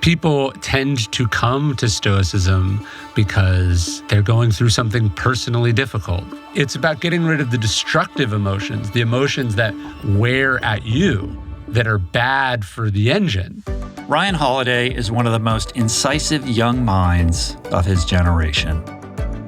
People tend to come to Stoicism because they're going through something personally difficult. It's about getting rid of the destructive emotions, the emotions that wear at you, that are bad for the engine. Ryan Holiday is one of the most incisive young minds of his generation.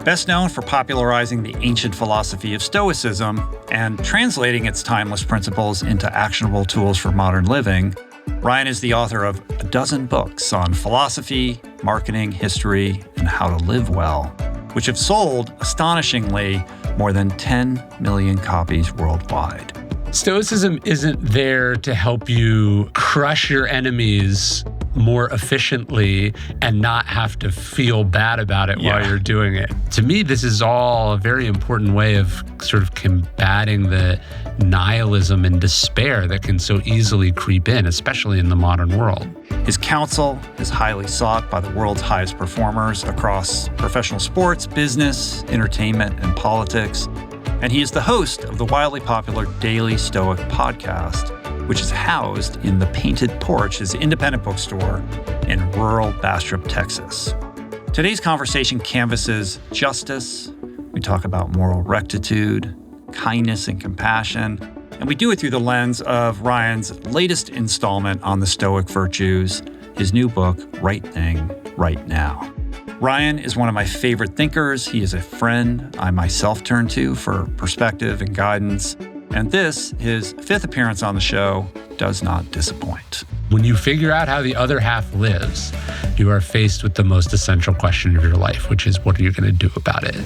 Best known for popularizing the ancient philosophy of Stoicism and translating its timeless principles into actionable tools for modern living, Ryan is the author of a dozen books on philosophy, marketing, history, and how to live well, which have sold, astonishingly, more than 10 million copies worldwide. Stoicism isn't there to help you crush your enemies more efficiently and not have to feel bad about it while you're doing it. To me, this is all a very important way of sort of combating the nihilism and despair that can so easily creep in, especially in the modern world. His counsel is highly sought by the world's highest performers across professional sports, business, entertainment, and politics. And he is the host of the wildly popular Daily Stoic podcast, which is housed in the Painted Porch, his independent bookstore in rural Bastrop, Texas. Today's conversation canvasses justice. We talk about moral rectitude, kindness and compassion, and we do it through the lens of Ryan's latest installment on the Stoic virtues, his new book, Right Thing, Right Now. Ryan is one of my favorite thinkers. He is a friend I myself turn to for perspective and guidance. And this, his fifth appearance on the show, does not disappoint. When you figure out how the other half lives, you are faced with the most essential question of your life, which is, what are you going to do about it?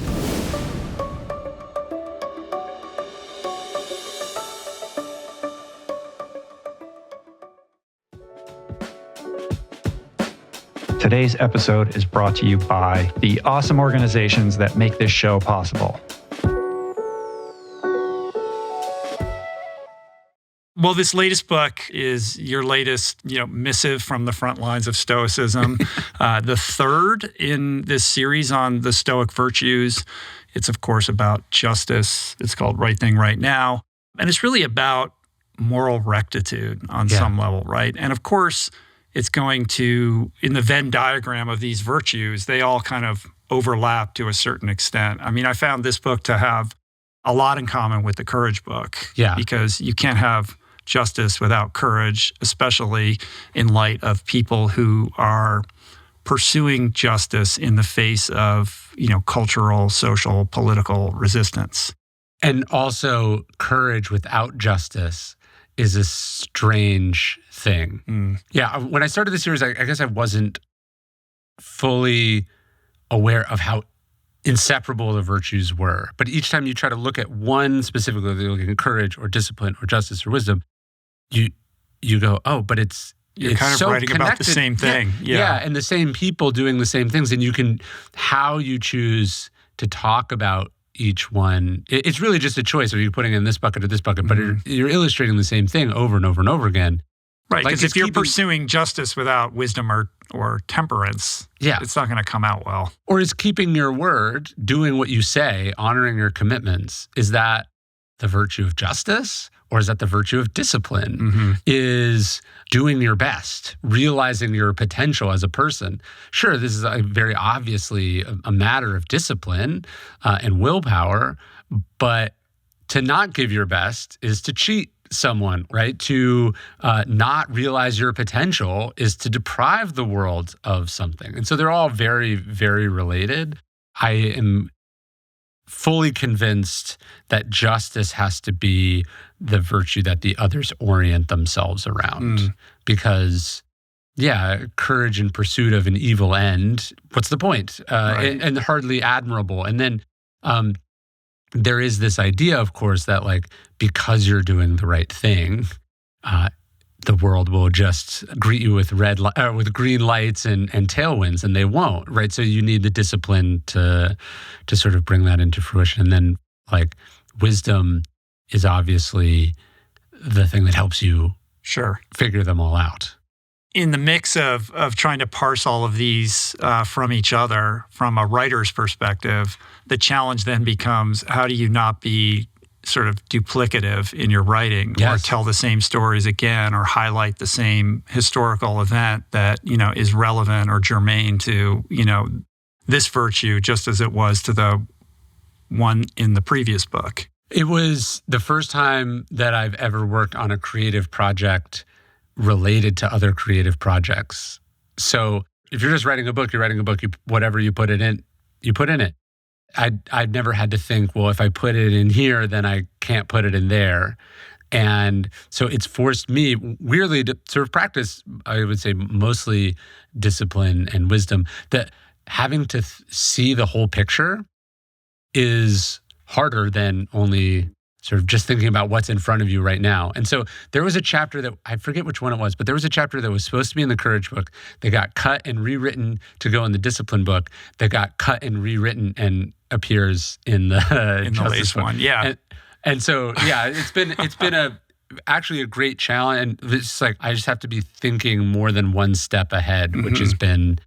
Today's episode is brought to you by the awesome organizations that make this show possible. Well, this latest book is your latest, missive from the front lines of Stoicism. The third in this series on the Stoic virtues. It's, of course, about justice. It's called Right Thing, Right Now. And it's really about moral rectitude on some level, right? And of course, it's going to, in the Venn diagram of these virtues, they all kind of overlap to a certain extent. I mean, I found this book to have a lot in common with the courage book. Yeah. Because you can't have justice without courage, especially in light of people who are pursuing justice in the face of, cultural, social, political resistance. And also, courage without justice is a strange thing. Yeah, when I started the series, I guess I wasn't fully aware of how inseparable the virtues were. But each time you try to look at one specifically, looking at courage or discipline or justice or wisdom, you go, oh, but it's kind of so writing connected. About the same thing. Yeah, and the same people doing the same things. And how you choose to talk about each one, it's really just a choice. Are you putting in this bucket or this bucket? But you're illustrating the same thing over and over and over again. Right, because if you're pursuing justice without wisdom or temperance, it's not going to come out well. Or is keeping your word, doing what you say, honoring your commitments, is that the virtue of justice? Or is that the virtue of discipline? Is doing your best, realizing your potential as a person. Sure, this is very obviously a matter of discipline and willpower, but to not give your best is to cheat someone, right? To not realize your potential is to deprive the world of something. And so they're all very, very related. I am fully convinced that justice has to be the virtue that the others orient themselves around. Because, courage in pursuit of an evil end, what's the point? Right. And hardly admirable. And then there is this idea, of course, that because you're doing the right thing, the world will just greet you with with green lights and tailwinds, and they won't, right? So you need the discipline to sort of bring that into fruition. And then wisdom is obviously the thing that helps you figure them all out. In the mix of trying to parse all of these from each other, from a writer's perspective, the challenge then becomes, how do you not be sort of duplicative in your writing, Yes. or tell the same stories again, or highlight the same historical event that, is relevant or germane to, this virtue, just as it was to the one in the previous book. It was the first time that I've ever worked on a creative project related to other creative projects. So if you're just writing a book, whatever you put it in, you put in it. I'd never had to think, well, if I put it in here, then I can't put it in there. And so it's forced me, weirdly, to sort of practice, I would say, mostly discipline and wisdom, that having to see the whole picture is harder than only sort of just thinking about what's in front of you right now. And so there was a chapter that, I forget which one it was, but there was a chapter that was supposed to be in the Courage book that got cut and rewritten to go in the Discipline book, that got cut and rewritten and appears in the latest one. Yeah. And so, yeah, it's been actually a great challenge. And it's like, I just have to be thinking more than one step ahead, which has been,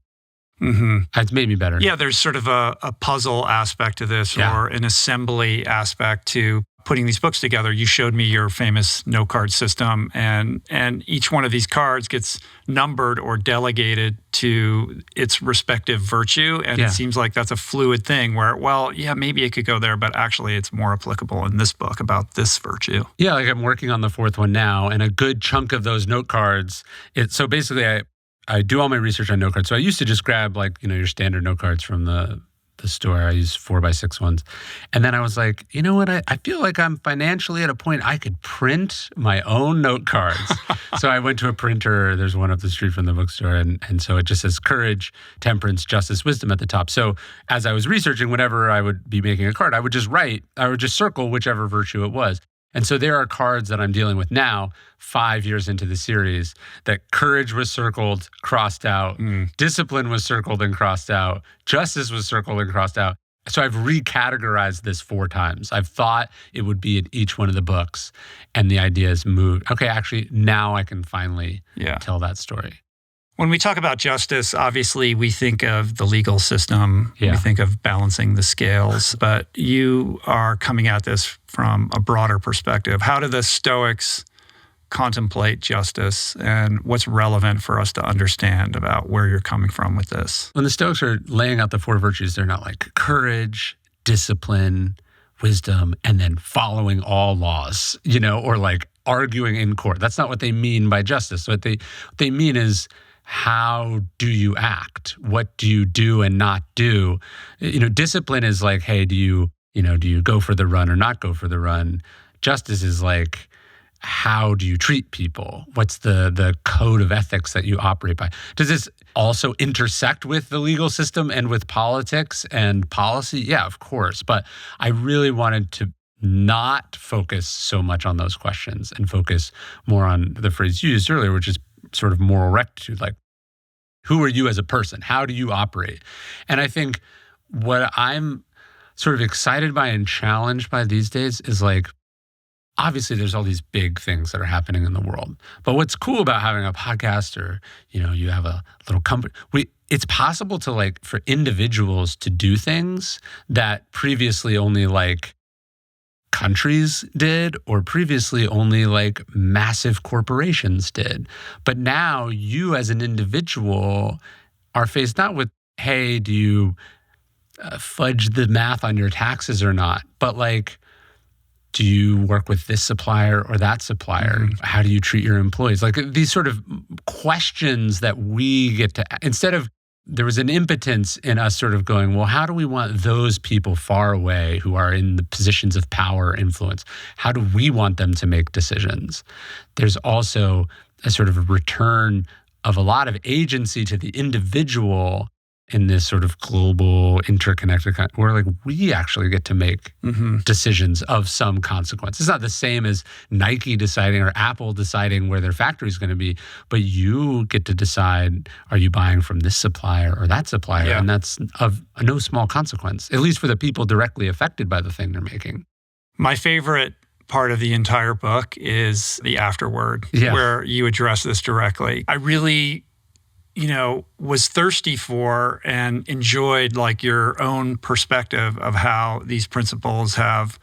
it's made me better. Yeah, there's sort of a puzzle aspect to this, or an assembly aspect to putting these books together. You showed me your famous note card system, and each one of these cards gets numbered or delegated to its respective virtue. And it seems like that's a fluid thing where, maybe it could go there, but actually it's more applicable in this book about this virtue. Yeah, like I'm working on the fourth one now, and a good chunk of those note cards, so basically I do all my research on note cards. So I used to just grab your standard note cards from the store. I use 4x6 ones. And then I was like, you know what? I feel like I'm financially at a point I could print my own note cards. So I went to a printer. There's one up the street from the bookstore. And so it just says courage, temperance, justice, wisdom at the top. So as I was researching, whenever I would be making a card, I would just circle whichever virtue it was. And so there are cards that I'm dealing with now, 5 years into the series, that courage was circled, crossed out, discipline was circled and crossed out, justice was circled and crossed out. So I've recategorized this 4 times. I've thought it would be in each one of the books, and the idea has moved. Okay, actually, now I can finally tell that story. When we talk about justice, obviously we think of the legal system, we think of balancing the scales, but you are coming at this from a broader perspective. How do the Stoics contemplate justice, and what's relevant for us to understand about where you're coming from with this? When the Stoics are laying out the 4 virtues, they're not like courage, discipline, wisdom, and then following all laws, or like arguing in court. That's not what they mean by justice. What they mean is, how do you act? What do you do and not do? Discipline is like, hey, do you go for the run or not go for the run? Justice is like, how do you treat people? What's the code of ethics that you operate by? Does this also intersect with the legal system and with politics and policy? Yeah, of course. But I really wanted to not focus so much on those questions and focus more on the phrase you used earlier, which is sort of moral rectitude. Like, who are you as a person? How do you operate? And I think what I'm sort of excited by and challenged by these days is like, obviously there's all these big things that are happening in the world. But what's cool about having a podcast, or, you have a little company, it's possible to, like, for individuals to do things that previously only like countries did, or previously only like massive corporations did. But now you as an individual are faced not with, hey, do you fudge the math on your taxes or not? But like, do you work with this supplier or that supplier? How do you treat your employees? Like these sort of questions that we get to, instead of, there was an impotence in us sort of going, well, how do we want those people far away who are in the positions of power or influence? How do we want them to make decisions? There's also a sort of a return of a lot of agency to the individual in this sort of global, interconnected kind, where like we actually get to make decisions of some consequence. It's not the same as Nike deciding or Apple deciding where their factory is going to be, but you get to decide, are you buying from this supplier or that supplier? And that's of no small consequence, at least for the people directly affected by the thing they're making. My favorite part of the entire book is the afterword, where you address this directly. I really was thirsty for and enjoyed like your own perspective of how these principles have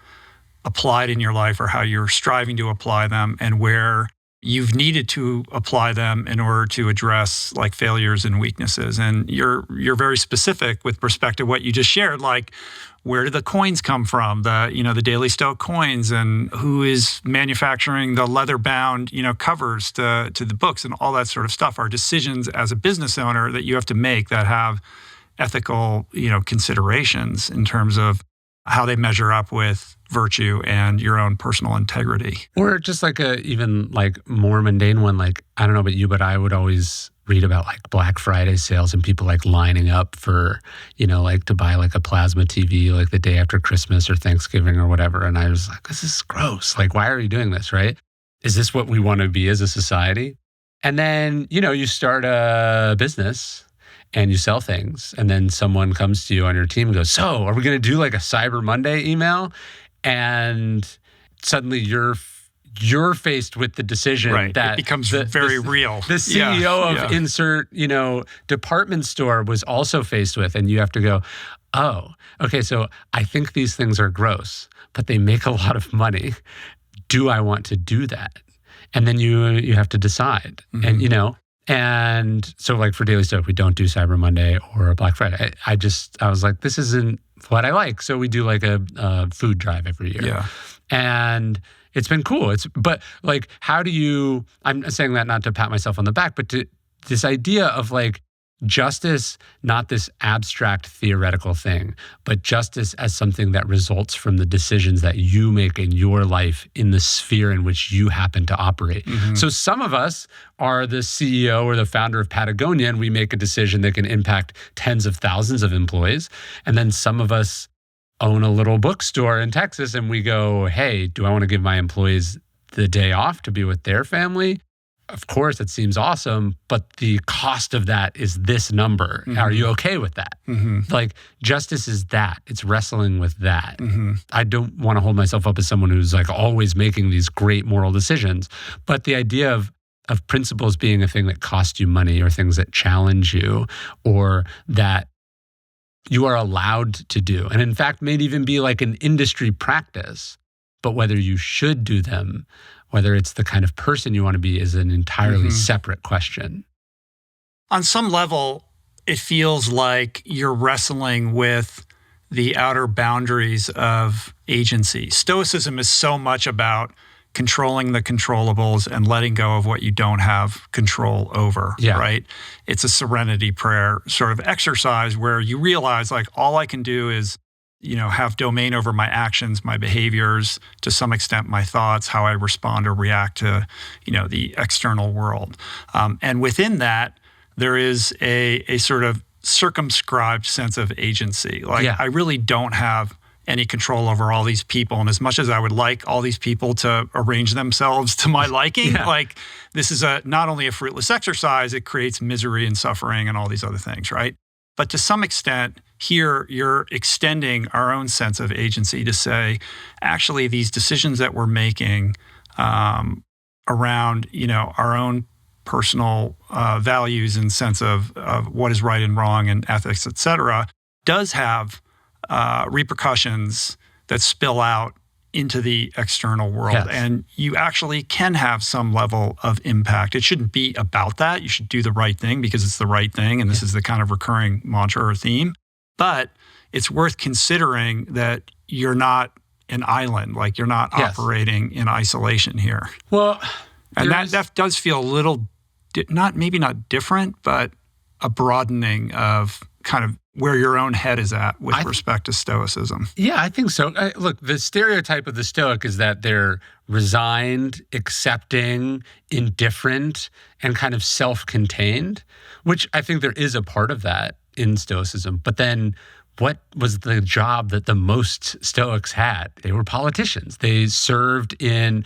applied in your life or how you're striving to apply them, and where you've needed to apply them in order to address like failures and weaknesses. And you're very specific with respect to what you just shared, like where do the coins come from, the Daily Stoic coins, and who is manufacturing the leather-bound covers to the books, and all that sort of stuff are decisions as a business owner that you have to make that have ethical considerations in terms of how they measure up with virtue and your own personal integrity. Or just like even more mundane one, like, I don't know about you, but I would always read about like Black Friday sales and people like lining up for, to buy like a plasma TV like the day after Christmas or Thanksgiving or whatever. And I was like, this is gross. Like, why are you doing this, right? Is this what we want to be as a society? And then, you start a business and you sell things, and then someone comes to you on your team and goes, so are we going to do like a Cyber Monday email? And suddenly you're faced with the decision that it becomes very real. The CEO of insert, department store was also faced with, and you have to go, oh, okay, so I think these things are gross, but they make a lot of money. Do I want to do that? And then you have to decide, and so like for Daily Stoic, we don't do Cyber Monday or Black Friday. I was like, this isn't what I like. So we do like a food drive every year. Yeah. And it's been cool. But like, how do you, I'm saying that not to pat myself on the back, but to this idea of like justice, not this abstract theoretical thing, but justice as something that results from the decisions that you make in your life in the sphere in which you happen to operate. Mm-hmm. So some of us are the CEO or the founder of Patagonia, and we make a decision that can impact tens of thousands of employees. And then some of us own a little bookstore in Texas, and we go, hey, do I want to give my employees the day off to be with their family? Of course, it seems awesome, but the cost of that is this number. Mm-hmm. Are you okay with that? Mm-hmm. Like, justice is that. It's wrestling with that. Mm-hmm. I don't want to hold myself up as someone who's like always making these great moral decisions, but the idea of principles being a thing that cost you money, or things that challenge you, or that you are allowed to do, and in fact may even be like an industry practice, but whether you should do them, whether it's the kind of person you want to be, is an entirely separate question. On some level, it feels like you're wrestling with the outer boundaries of agency. Stoicism is so much about controlling the controllables and letting go of what you don't have control over, right? It's a serenity prayer sort of exercise where you realize like all I can do is have domain over my actions, my behaviors, to some extent my thoughts, how I respond or react to, the external world. And within that, there is a sort of circumscribed sense of agency. I really don't have any control over all these people. And as much as I would like all these people to arrange themselves to my liking, this is not only a fruitless exercise, it creates misery and suffering and all these other things, right? But to some extent, here you're extending our own sense of agency to say, actually, these decisions that we're making around, our own personal values and sense of what is right and wrong and ethics, et cetera, does have repercussions that spill out into the external world. Yes. And you actually can have some level of impact. It shouldn't be about that. You should do the right thing because it's the right thing. And this is the kind of recurring mantra or theme. But it's worth considering that you're not an island, like you're not operating in isolation here. Well, and that does feel a little, maybe not different, but a broadening of kind of where your own head is at with respect to Stoicism. Yeah, I think so. Look, the stereotype of the Stoic is that they're resigned, accepting, indifferent, and kind of self-contained, which I think there is a part of that in Stoicism. But then what was the job that the most Stoics had? They were politicians. They served in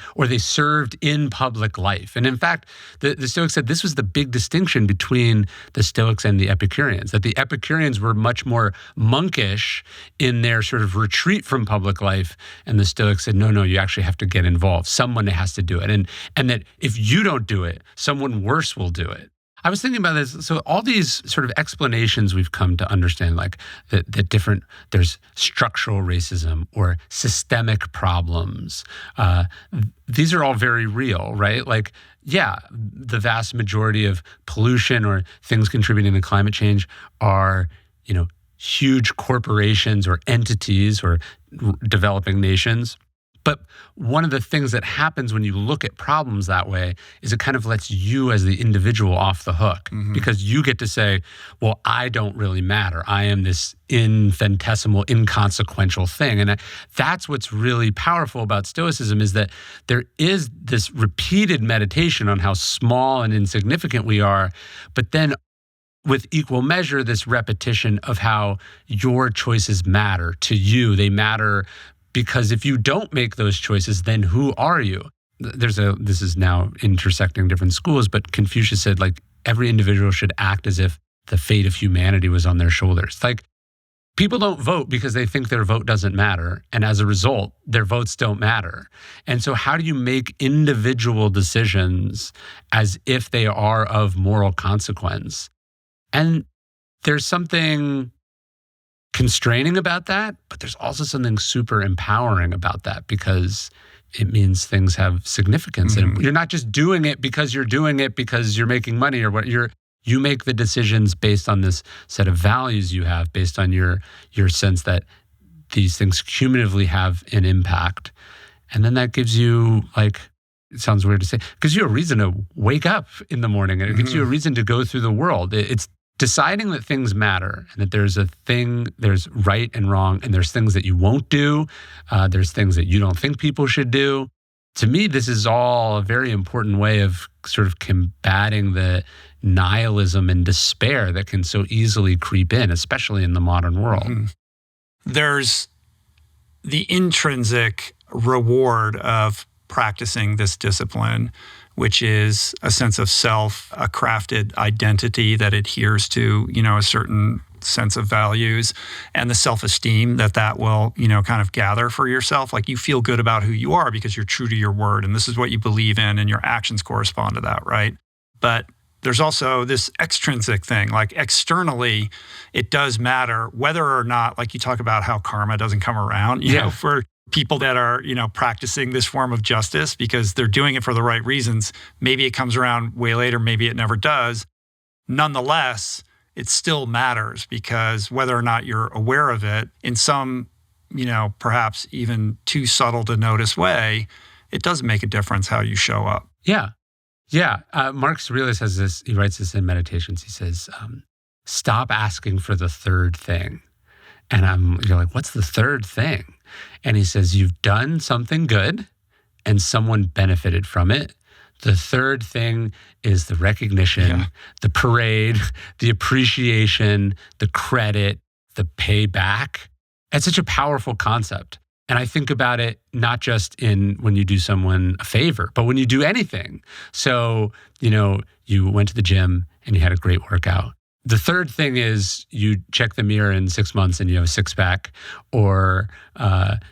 public life. And in fact, the Stoics said this was the big distinction between the Stoics and the Epicureans, that the Epicureans were much more monkish in their sort of retreat from public life. And the Stoics said, no, you actually have to get involved. Someone has to do it. And that if you don't do it, someone worse will do it. I was thinking about this. So all these sort of explanations we've come to understand, like that different, there's structural racism or systemic problems. These are all very real, right? Like, yeah, the vast majority of pollution or things contributing to climate change are, huge corporations or entities or developing nations. But one of the things that happens when you look at problems that way is it kind of lets you as the individual off the hook, because you get to say, well, I don't really matter. I am this infinitesimal, inconsequential thing. And that's what's really powerful about Stoicism, is that there is this repeated meditation on how small and insignificant we are, but then with equal measure, this repetition of how your choices matter to you. They matter because if you don't make those choices, then who are you? This is now intersecting different schools, but Confucius said, like, every individual should act as if the fate of humanity was on their shoulders. Like, people don't vote because they think their vote doesn't matter. And as a result, their votes don't matter. And so how do you make individual decisions as if they are of moral consequence? And there's something constraining about that, but there's also something super empowering about that, because it means things have significance. And you're not just doing it because you're doing it because you're making money or what. You make the decisions based on this set of values you have, based on your sense that these things cumulatively have an impact. And then that gives you, like, it sounds weird to say, gives you a reason to wake up in the morning, and it gives you a reason to go through the world. It's deciding that things matter, and that there's right and wrong, and there's things that you won't do. There's things that you don't think people should do. To me, this is all a very important way of sort of combating the nihilism and despair that can so easily creep in, especially in the modern world. There's the intrinsic reward of practicing this discipline, which is a sense of self, a crafted identity that adheres to, a certain sense of values, and the self-esteem that will, kind of gather for yourself. Like, you feel good about who you are because you're true to your word, and this is what you believe in, and your actions correspond to that, right? But there's also this extrinsic thing, like externally, it does matter whether or not, like you talk about how karma doesn't come around, you know, for people that are, practicing this form of justice because they're doing it for the right reasons. Maybe it comes around way later, maybe it never does. Nonetheless, it still matters, because whether or not you're aware of it in some, perhaps even too subtle to notice way, it does make a difference how you show up. Yeah. Marcus Aurelius has this, he writes this in Meditations. He says, stop asking for the third thing. And you're like, what's the third thing? And he says, you've done something good and someone benefited from it. The third thing is the recognition, the parade, the appreciation, the credit, the payback. It's such a powerful concept. And I think about it not just in when you do someone a favor, but when you do anything. So, you went to the gym and you had a great workout. The third thing is you check the mirror in 6 months and you have a six-pack, or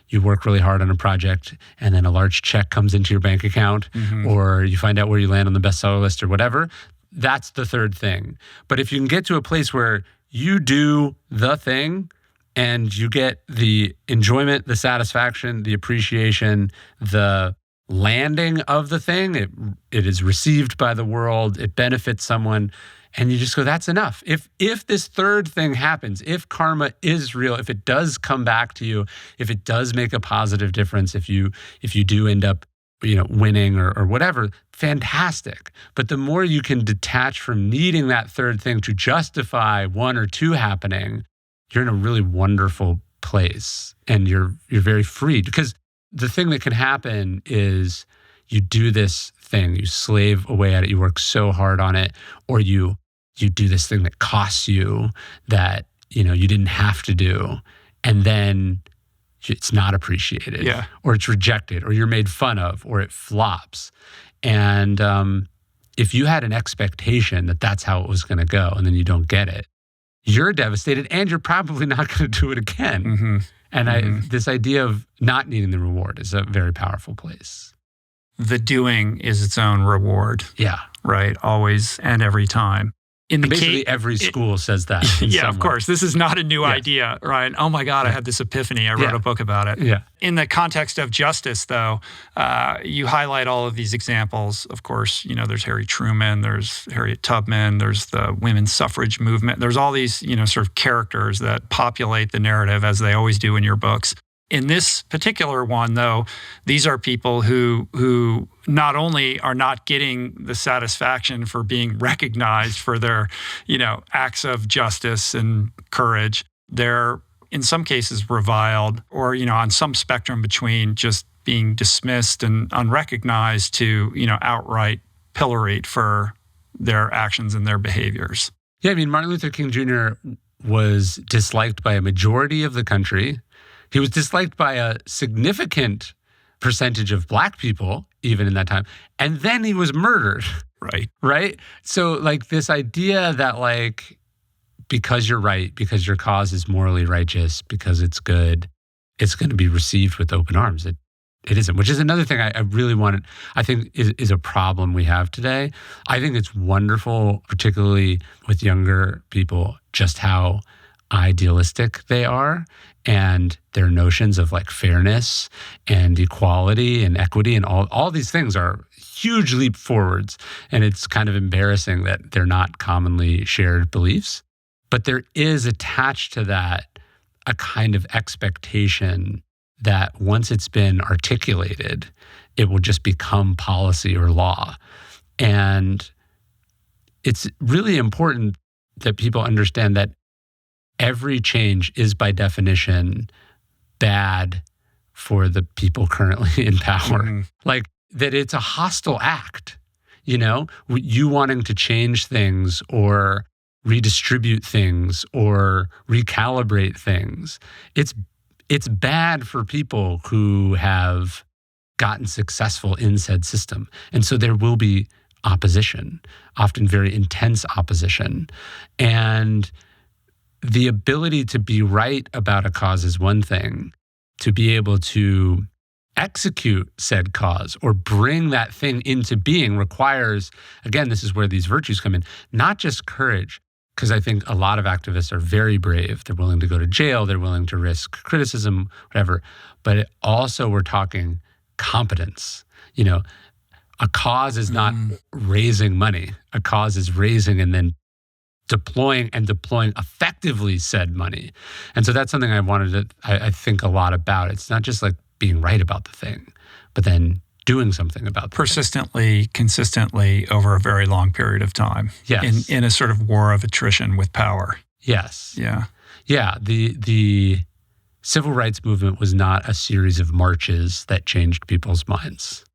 you work really hard on a project and then a large check comes into your bank account, or you find out where you land on the bestseller list or whatever. That's the third thing. But if you can get to a place where you do the thing and you get the enjoyment, the satisfaction, the appreciation, the landing of the thing, it is received by the world, it benefits someone, and you just go, that's enough. If this third thing happens, if karma is real, if it does come back to you, if it does make a positive difference, if you do end up, winning or whatever, fantastic. But the more you can detach from needing that third thing to justify one or two happening, you're in a really wonderful place, and you're very free. Because the thing that can happen is you do this thing, you slave away at it, you work so hard on it, or you do this thing that costs you that, you didn't have to do, and then it's not appreciated, or it's rejected, or you're made fun of, or it flops. And if you had an expectation that that's how it was going to go, and then you don't get it, you're devastated, and you're probably not going to do it again. And this idea of not needing the reward is a very powerful place. The doing is its own reward. Yeah. right? Always and every time. Basically, every school says that. Yeah, of course. This is not a new idea, right? Oh my God, I had this epiphany. I wrote a book about it. Yeah. In the context of justice, though, you highlight all of these examples. Of course, there's Harry Truman, there's Harriet Tubman, there's the women's suffrage movement. There's all these, sort of characters that populate the narrative, as they always do in your books. In this particular one, though, these are people who not only are not getting the satisfaction for being recognized for their, acts of justice and courage, they're in some cases reviled, or, on some spectrum between just being dismissed and unrecognized to, outright pilloried for their actions and their behaviors. Yeah, Martin Luther King Jr. was disliked by a majority of the country. He was disliked by a significant percentage of Black people, even in that time. And then he was murdered. Right. Right? So, this idea that, because you're right, because your cause is morally righteous, because it's good, it's going to be received with open arms. It isn't, which is another thing I really I think is a problem we have today. I think it's wonderful, particularly with younger people, just how idealistic they are, and their notions of fairness and equality and equity and all these things are huge leap forwards. And it's kind of embarrassing that they're not commonly shared beliefs. But there is attached to that a kind of expectation that once it's been articulated, it will just become policy or law. And it's really important that people understand that every change is by definition bad for the people currently in power. Mm-hmm. That it's a hostile act, you wanting to change things or redistribute things or recalibrate things. It's bad for people who have gotten successful in said system. And so there will be opposition, often very intense opposition. And the ability to be right about a cause is one thing. To be able to execute said cause or bring that thing into being requires, again, this is where these virtues come in, not just courage, because I think a lot of activists are very brave. They're willing to go to jail. They're willing to risk criticism, whatever. But also we're talking competence. A cause is not raising money. A cause is raising and then deploying effectively said money. And so that's something I think a lot about. It's not just being right about the thing, but then doing something about the persistently, consistently over a very long period of time. Yes. In a sort of war of attrition with power. Yes. Yeah. Yeah. The civil rights movement was not a series of marches that changed people's minds.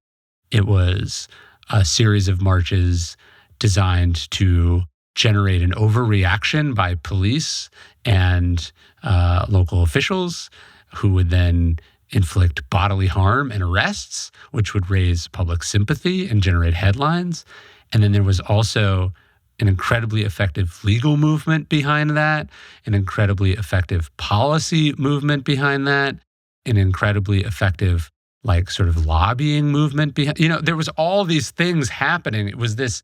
It was a series of marches designed to generate an overreaction by police and local officials, who would then inflict bodily harm and arrests, which would raise public sympathy and generate headlines. And then there was also an incredibly effective legal movement behind that, an incredibly effective policy movement behind that, an incredibly effective sort of lobbying movement behind. There was all these things happening. It was this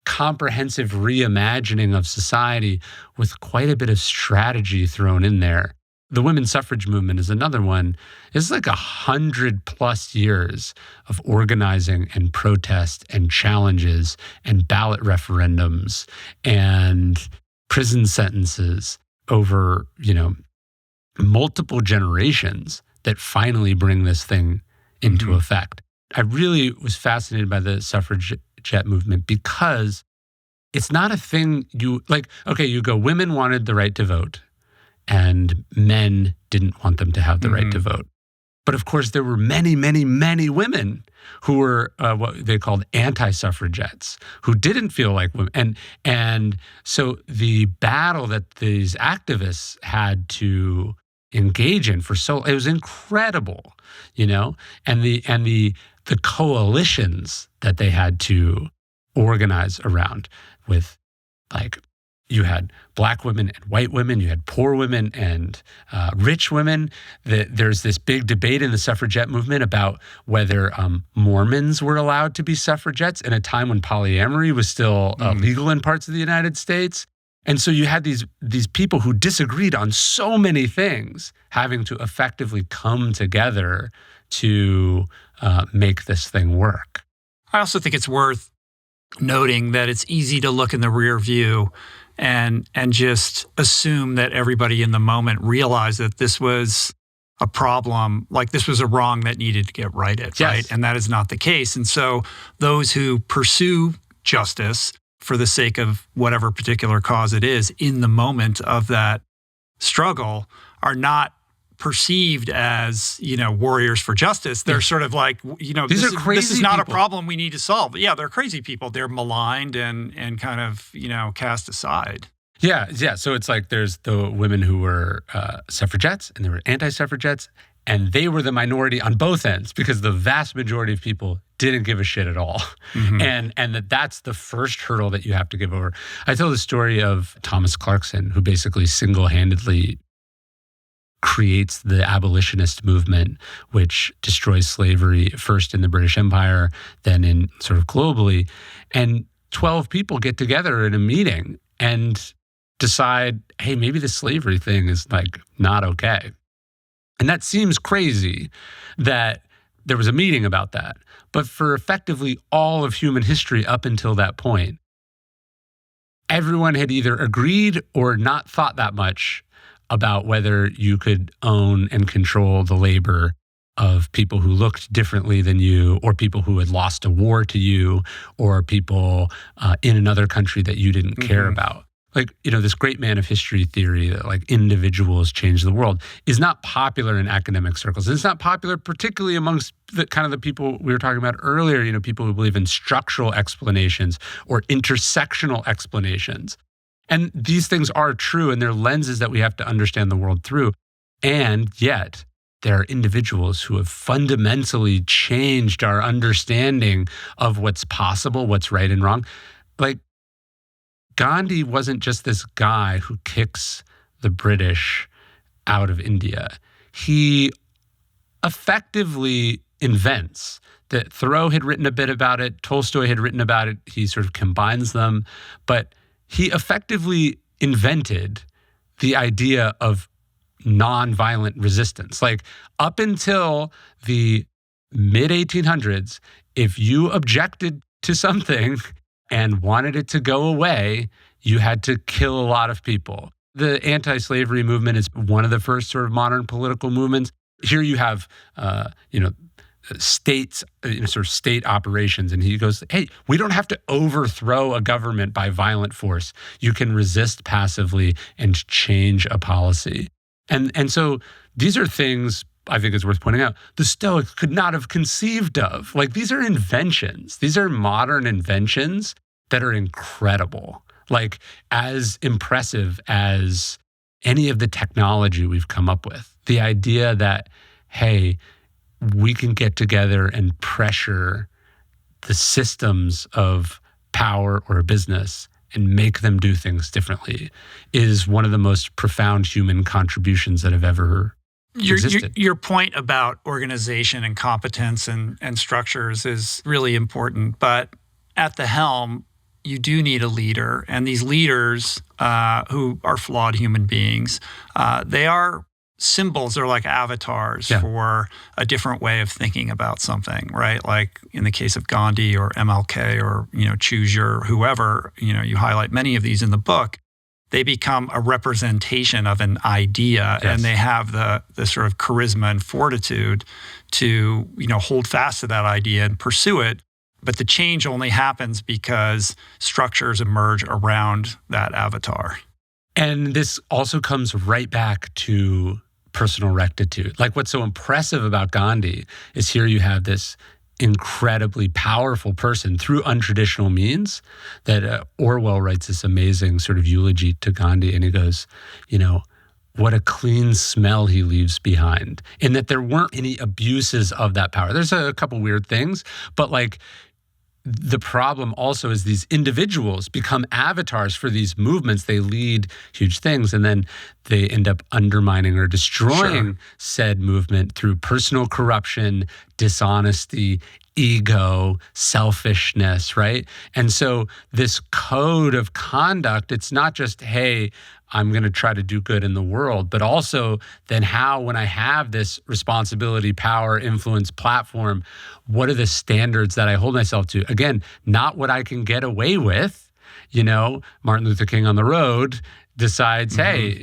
comprehensive reimagining of society with quite a bit of strategy thrown in there. The women's suffrage movement is another one. It's 100+ years of organizing and protest and challenges and ballot referendums and prison sentences over, multiple generations that finally bring this thing into effect. I really was fascinated by the suffragette movement because it's not a thing you go, women wanted the right to vote and men didn't want them to have the right to vote. But of course, there were many, many, many women who were what they called anti-suffragettes, who didn't feel like women. And so the battle that these activists had to engage in it was incredible, and the coalitions that they had to organize around with You had black women and white women. You had poor women and rich women. There's this big debate in the suffragette movement about whether Mormons were allowed to be suffragettes in a time when polyamory was still legal in parts of the United States. And so you had these people who disagreed on so many things having to effectively come together to make this thing work. I also think it's worth noting that it's easy to look in the rear view and just assume that everybody in the moment realized that this was a problem, like this was a wrong that needed to get righted, yes. right? And that is not the case. And so those who pursue justice for the sake of whatever particular cause it is in the moment of that struggle are not perceived as, warriors for justice. They're sort of like, These are crazy this is not people. a problem we need to solve. Yeah, they're crazy people. They're maligned and kind of, cast aside. Yeah. So it's like there's the women who were suffragettes and there were anti-suffragettes, and they were the minority on both ends because the vast majority of people didn't give a shit at all. Mm-hmm. And that's the first hurdle that you have to give over. I tell the story of Thomas Clarkson, who basically single-handedly creates the abolitionist movement, which destroys slavery first in the British Empire, then in sort of globally. And 12 people get together in a meeting and decide, hey, maybe the slavery thing is like not okay. And that seems crazy that there was a meeting about that. But for effectively all of human history up until that point, everyone had either agreed or not thought that much about whether you could own and control the labor of people who looked differently than you, or people who had lost a war to you, or people in another country that you didn't care about. Like, this great man of history theory that like individuals change the world is not popular in academic circles. It's not popular particularly amongst the kind of the people we were talking about earlier, people who believe in structural explanations or intersectional explanations. And these things are true, and they're lenses that we have to understand the world through. And yet, there are individuals who have fundamentally changed our understanding of what's possible, what's right and wrong. Like, Gandhi wasn't just this guy who kicks the British out of India. He effectively invents that Thoreau had written a bit about it, Tolstoy had written about it, he sort of combines them, but he effectively invented the idea of nonviolent resistance. Like, up until the mid-1800s, if you objected to something and wanted it to go away, you had to kill a lot of people. The anti-slavery movement is one of the first sort of modern political movements. Here you have, states, sort of state operations. And he goes, hey, we don't have to overthrow a government by violent force. You can resist passively and change a policy. And so these are things I think is worth pointing out. The Stoics could not have conceived of. Like, these are inventions. These are modern inventions that are incredible. Like, as impressive as any of the technology we've come up with. The idea that, hey, we can get together and pressure the systems of power or business and make them do things differently is one of the most profound human contributions that have ever existed. Your point about organization and competence and structures is really important. But at the helm, you do need a leader. And these leaders who are flawed human beings, they are symbols. They're like avatars for a different way of thinking about something, right? Like in the case of Gandhi or MLK or, choose your whoever, you highlight many of these in the book. They become a representation of an idea, and they have the sort of charisma and fortitude to, hold fast to that idea and pursue it. But the change only happens because structures emerge around that avatar. And this also comes right back to personal rectitude. Like, what's so impressive about Gandhi is here you have this incredibly powerful person through untraditional means that Orwell writes this amazing sort of eulogy to Gandhi, and he goes, what a clean smell he leaves behind, in that there weren't any abuses of that power. There's a couple weird things, but like, the problem also is these individuals become avatars for these movements. They lead huge things, and then they end up undermining or destroying said movement through personal corruption, dishonesty, ego, selfishness, right? And so this code of conduct, it's not just, hey, I'm going to try to do good in the world, but also then how, when I have this responsibility, power, influence, platform, what are the standards that I hold myself to? Again, not what I can get away with. Martin Luther King on the road decides, hey,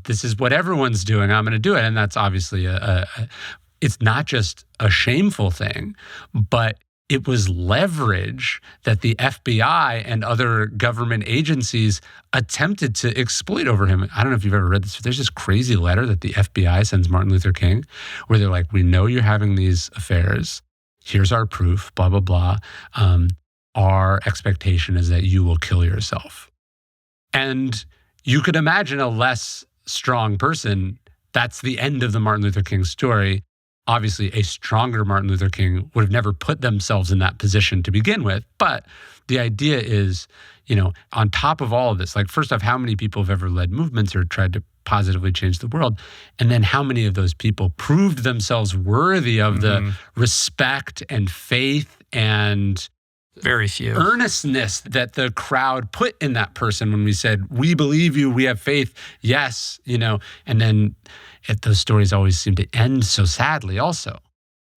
this is what everyone's doing. I'm going to do it. And that's obviously it's not just a shameful thing, but it was leverage that the FBI and other government agencies attempted to exploit over him. I don't know if you've ever read this, but there's this crazy letter that the FBI sends Martin Luther King where they're like, we know you're having these affairs. Here's our proof, blah, blah, blah. Our expectation is that you will kill yourself. And you could imagine a less strong person. That's the end of the Martin Luther King story. Obviously, a stronger Martin Luther King would have never put themselves in that position to begin with. But the idea is, on top of all of this, like, first off, how many people have ever led movements or tried to positively change the world? And then how many of those people proved themselves worthy of the respect and faith and very few earnestness that the crowd put in that person when we said, we believe you, we have faith, yes, and then those stories always seem to end so sadly also.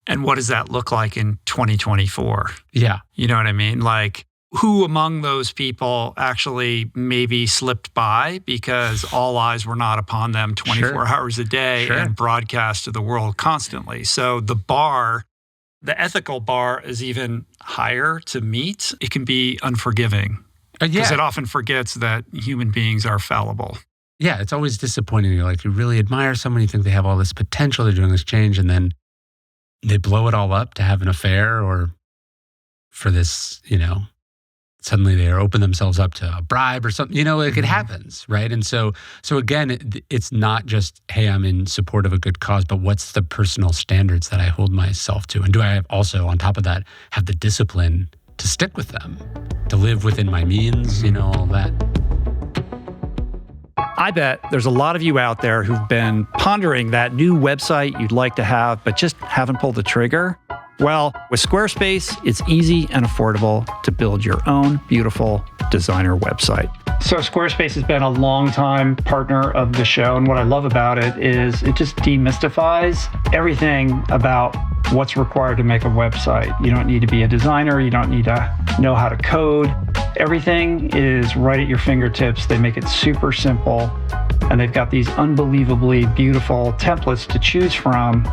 And what does that look like in 2024? Yeah. You know what I mean? Like, who among those people actually maybe slipped by because all eyes were not upon them 24 hours a day and broadcast to the world constantly? So the ethical bar is even higher to meet. It can be unforgiving because it often forgets that human beings are fallible. Yeah, it's always disappointing. You're like, you really admire someone, you think they have all this potential, they're doing this change, and then they blow it all up to have an affair or for this, suddenly they open themselves up to a bribe or something, it happens, right? And so again, it's not just, hey, I'm in support of a good cause, but what's the personal standards that I hold myself to? And do I also, on top of that, have the discipline to stick with them, to live within my means, all that? I bet there's a lot of you out there who've been pondering that new website you'd like to have, but just haven't pulled the trigger. Well, with Squarespace, it's easy and affordable to build your own beautiful designer website. So Squarespace has been a long-time partner of the show, and what I love about it is it just demystifies everything about what's required to make a website. You don't need to be a designer. You don't need to know how to code. Everything is right at your fingertips. They make it super simple, and they've got these unbelievably beautiful templates to choose from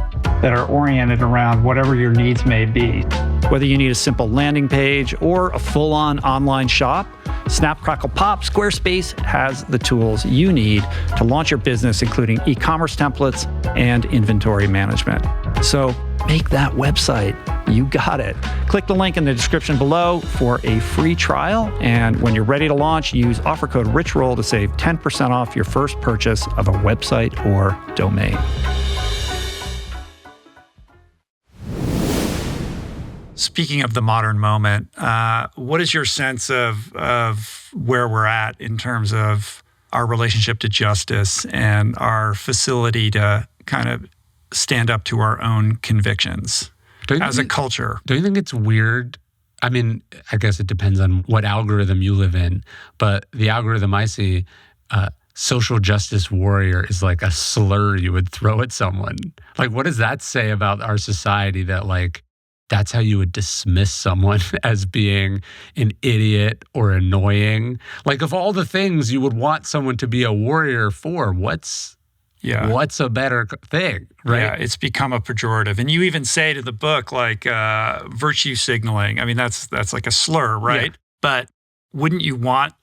that are oriented around whatever your needs may be. Whether you need a simple landing page or a full-on online shop, Snap, Crackle, Pop, Squarespace has the tools you need to launch your business, including e-commerce templates and inventory management. So make that website. You got it. Click the link in the description below for a free trial. And when you're ready to launch, use offer code RichRoll to save 10% off your first purchase of a website or domain. Speaking of the modern moment, what is your sense of where we're at in terms of our relationship to justice and our facility to kind of stand up to our own convictions as a culture? Don't you think it's weird? I mean, I guess it depends on what algorithm you live in, but the algorithm I see, social justice warrior is like a slur you would throw at someone. Like, what does that say about our society that, like, that's how you would dismiss someone as being an idiot or annoying? Like, of all the things you would want someone to be a warrior for, what's a better thing, right? Yeah, it's become a pejorative. And you even say to the book, like, virtue signaling. I mean, that's like a slur, right? Yeah. But wouldn't you want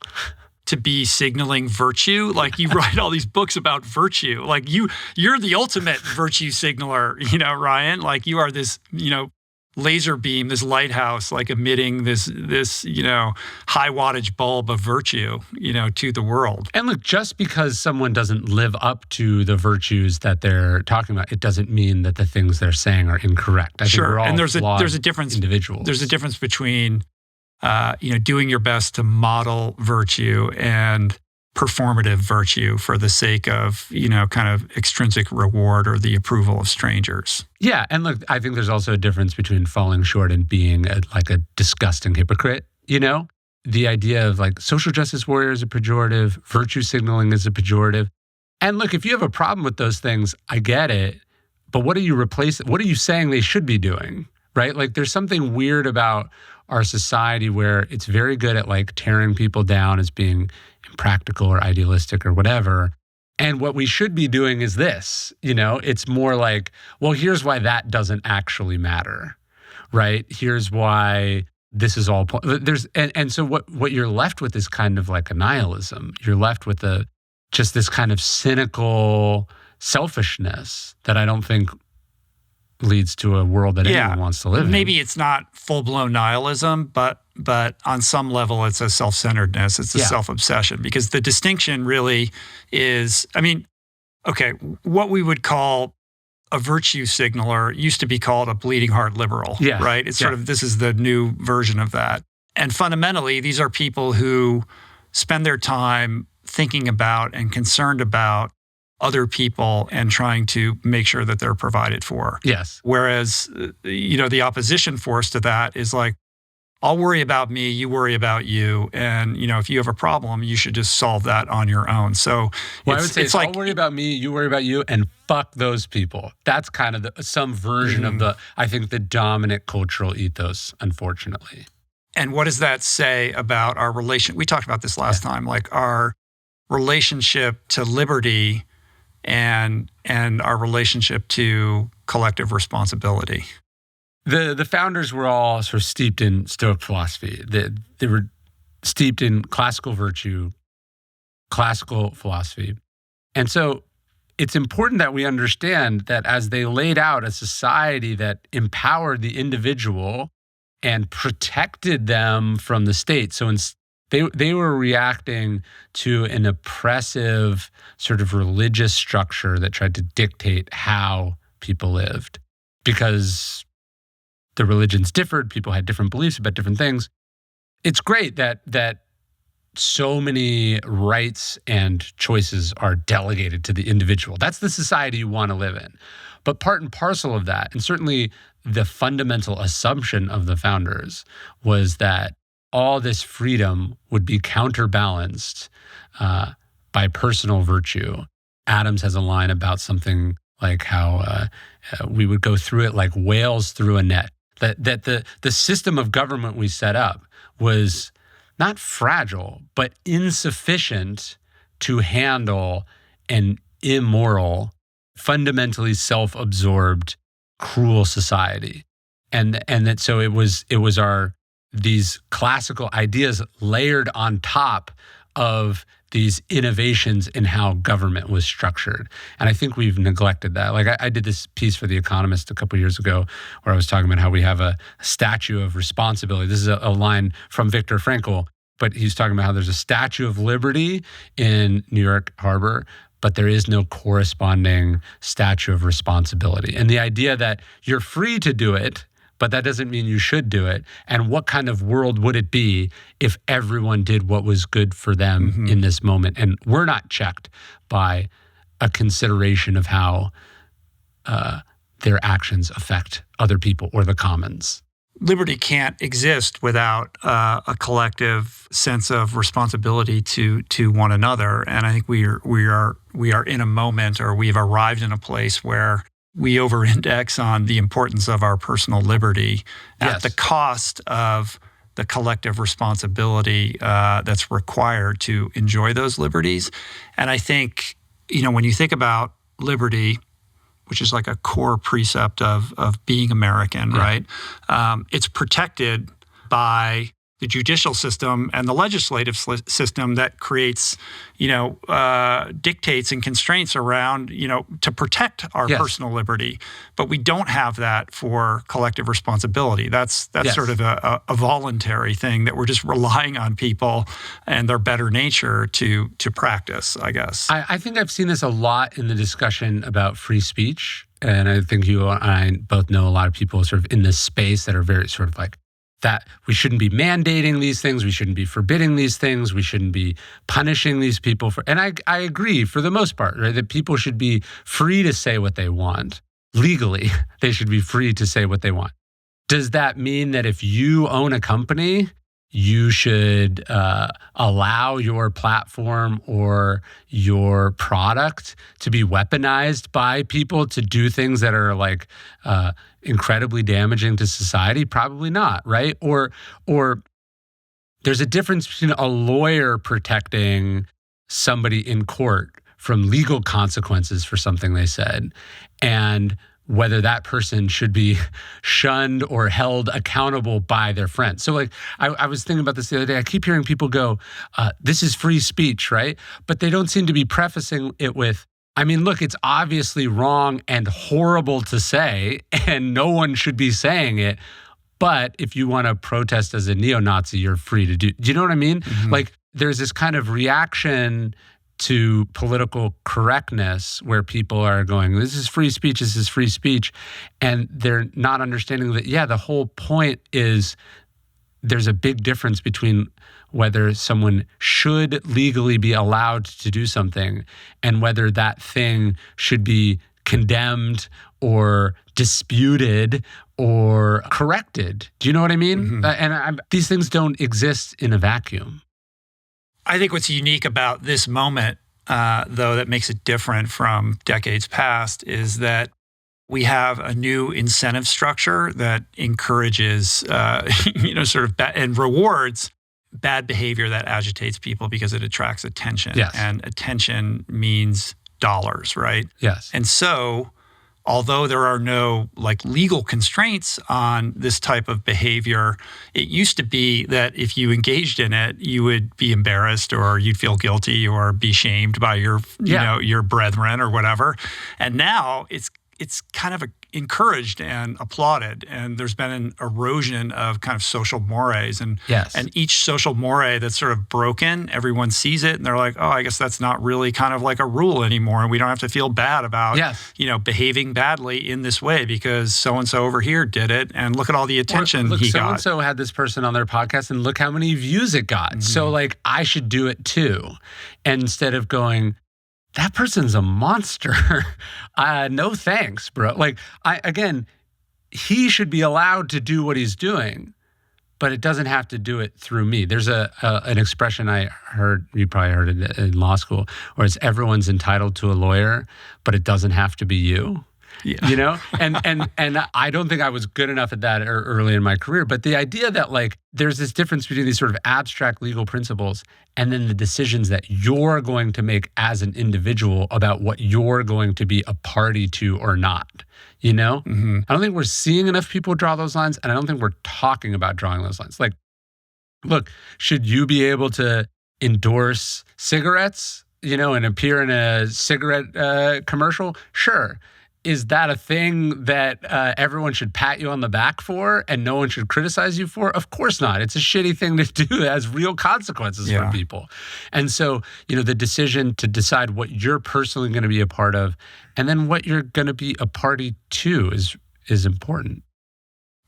to be signaling virtue? Like, you write all these books about virtue. Like, you're the ultimate virtue signaler, Ryan. Like, you are this, laser beam, this lighthouse, like emitting this high wattage bulb of virtue, to the world. And look, just because someone doesn't live up to the virtues that they're talking about, it doesn't mean that the things they're saying are incorrect. I think we're all and there's a difference. Individuals. There's a difference between doing your best to model virtue and performative virtue for the sake of, kind of extrinsic reward or the approval of strangers. Yeah. And look, I think there's also a difference between falling short and being a disgusting hypocrite, The idea of social justice warrior is a pejorative, virtue signaling is a pejorative. And look, if you have a problem with those things, I get it. But what are you saying they should be doing, right? There's something weird about our society where it's very good at tearing people down as being impractical or idealistic or whatever. And what we should be doing is this, it's more well, here's why that doesn't actually matter, right? Here's why this is all, so what you're left with is kind of like a nihilism. You're left with just this kind of cynical selfishness that I don't think leads to a world that anyone wants to live in. Maybe it's not full-blown nihilism, but on some level it's a self-centeredness, it's a self-obsession, because the distinction really is, what we would call a virtue signaler used to be called a bleeding heart liberal, right? It's sort of, this is the new version of that. And fundamentally, these are people who spend their time thinking about and concerned about other people and trying to make sure that they're provided for. Yes. Whereas, the opposition force to that is I'll worry about me, you worry about you. And, if you have a problem, you should just solve that on your own. So I would say I'll worry about me, you worry about you, and fuck those people. That's kind of some version of the dominant cultural ethos, unfortunately. And what does that say about our relation? We talked about this last time, our relationship to liberty and our relationship to collective responsibility. The founders were all sort of steeped in Stoic philosophy. They were steeped in classical virtue, classical philosophy. And so it's important that we understand that as they laid out a society that empowered the individual and protected them from the state. So they were reacting to an oppressive sort of religious structure that tried to dictate how people lived, because the religions differed, people had different beliefs about different things. It's great that so many rights and choices are delegated to the individual. That's the society you want to live in. But part and parcel of that, and certainly the fundamental assumption of the founders, was that all this freedom would be counterbalanced by personal virtue. Adams has a line about something like how we would go through it like whales through a net. That the system of government we set up was not fragile, but insufficient to handle an immoral, fundamentally self-absorbed, cruel society. And that so it was these classical ideas layered on top of these innovations in how government was structured. And I think we've neglected that. I did this piece for The Economist a couple of years ago where I was talking about how we have a statue of responsibility. This is a line from Viktor Frankl, but he's talking about how there's a Statue of Liberty in New York Harbor, but there is no corresponding Statue of Responsibility. And the idea that you're free to do it, but that doesn't mean you should do it. And what kind of world would it be if everyone did what was good for them in this moment? And we're not checked by a consideration of how their actions affect other people or the commons. Liberty can't exist without a collective sense of responsibility to one another. And I think we are in a moment, or we've arrived in a place where we over-index on the importance of our personal liberty at the cost of the collective responsibility that's required to enjoy those liberties. And I think, when you think about liberty, which is like a core precept of being American, right? It's protected by the judicial system and the legislative system that creates, dictates and constraints around, to protect our personal liberty. But we don't have that for collective responsibility. That's sort of a voluntary thing that we're just relying on people and their better nature to practice, I guess. I think I've seen this a lot in the discussion about free speech. And I think you and I both know a lot of people sort of in this space that are very sort of that we shouldn't be mandating these things, we shouldn't be forbidding these things, we shouldn't be punishing these people for, and I agree for the most part, right? That people should be free to say what they want. Legally, they should be free to say what they want. Does that mean that if you own a company, you should allow your platform or your product to be weaponized by people to do things that are like incredibly damaging to society? Probably not, right? Or there's a difference between a lawyer protecting somebody in court from legal consequences for something they said, and whether that person should be shunned or held accountable by their friends. So like, I was thinking about this the other day. I keep hearing people go, this is free speech, right? But they don't seem to be prefacing it with, I mean, look, it's obviously wrong and horrible to say, and no one should be saying it. But if you want to protest as a neo-Nazi, you're free to do. Do you know what I mean? Mm-hmm. Like, there's this kind of reaction to political correctness where people are going, this is free speech, this is free speech. And they're not understanding that, yeah, the whole point is there's a big difference between whether someone should legally be allowed to do something and whether that thing should be condemned or disputed or corrected. Do you know what I mean? Mm-hmm. And these things don't exist in a vacuum. I think what's unique about this moment, though, that makes it different from decades past is that we have a new incentive structure that encourages, sort of and rewards bad behavior that agitates people because it attracts attention. Yes. And attention means dollars, right? Yes. And so, although there are no like legal constraints on this type of behavior, it used to be that if you engaged in it, you would be embarrassed or you'd feel guilty or be shamed by your, your brethren or whatever. And now it's kind of encouraged and applauded. And there's been an erosion of kind of social mores. And, and each social more that's sort of broken, everyone sees it and they're like, oh, I guess that's not really kind of like a rule anymore. And we don't have to feel bad about, behaving badly in this way because so-and-so over here did it. And look at all the attention he got. So-and-so had this person on their podcast and look how many views it got. Mm-hmm. So like, I should do it too. And instead of going, that person's a monster. No thanks, bro. Like, he should be allowed to do what he's doing, but it doesn't have to do it through me. There's an expression I heard, you probably heard it in law school, where it's everyone's entitled to a lawyer, but it doesn't have to be you. Yeah. You know? And I don't think I was good enough at that early in my career. But the idea that like there's this difference between these sort of abstract legal principles and then the decisions that you're going to make as an individual about what you're going to be a party to or not. You know? Mm-hmm. I don't think we're seeing enough people draw those lines, and I don't think we're talking about drawing those lines. Like, look, should you be able to endorse cigarettes, and appear in a cigarette commercial? Sure. Is that a thing that everyone should pat you on the back for and no one should criticize you for? Of course not. It's a shitty thing to do that has real consequences for people. And so, the decision to decide what you're personally going to be a part of and then what you're going to be a party to is important.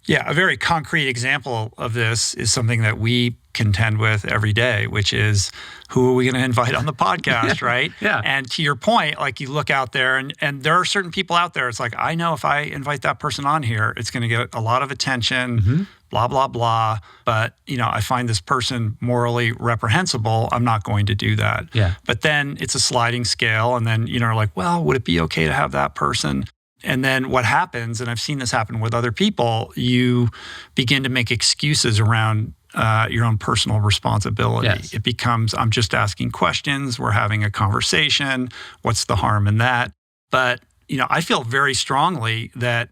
Yeah, a very concrete example of this is something that we contend with every day, which is who are we going to invite on the podcast, right? Yeah. And to your point, like you look out there and there are certain people out there, it's like, I know if I invite that person on here, it's going to get a lot of attention, blah, blah, blah. But, I find this person morally reprehensible. I'm not going to do that. Yeah. But then it's a sliding scale. And then, like, well, would it be okay to have that person? And then what happens, and I've seen this happen with other people, you begin to make excuses around your own personal responsibility. Yes. It becomes, I'm just asking questions, we're having a conversation, what's the harm in that? But, I feel very strongly that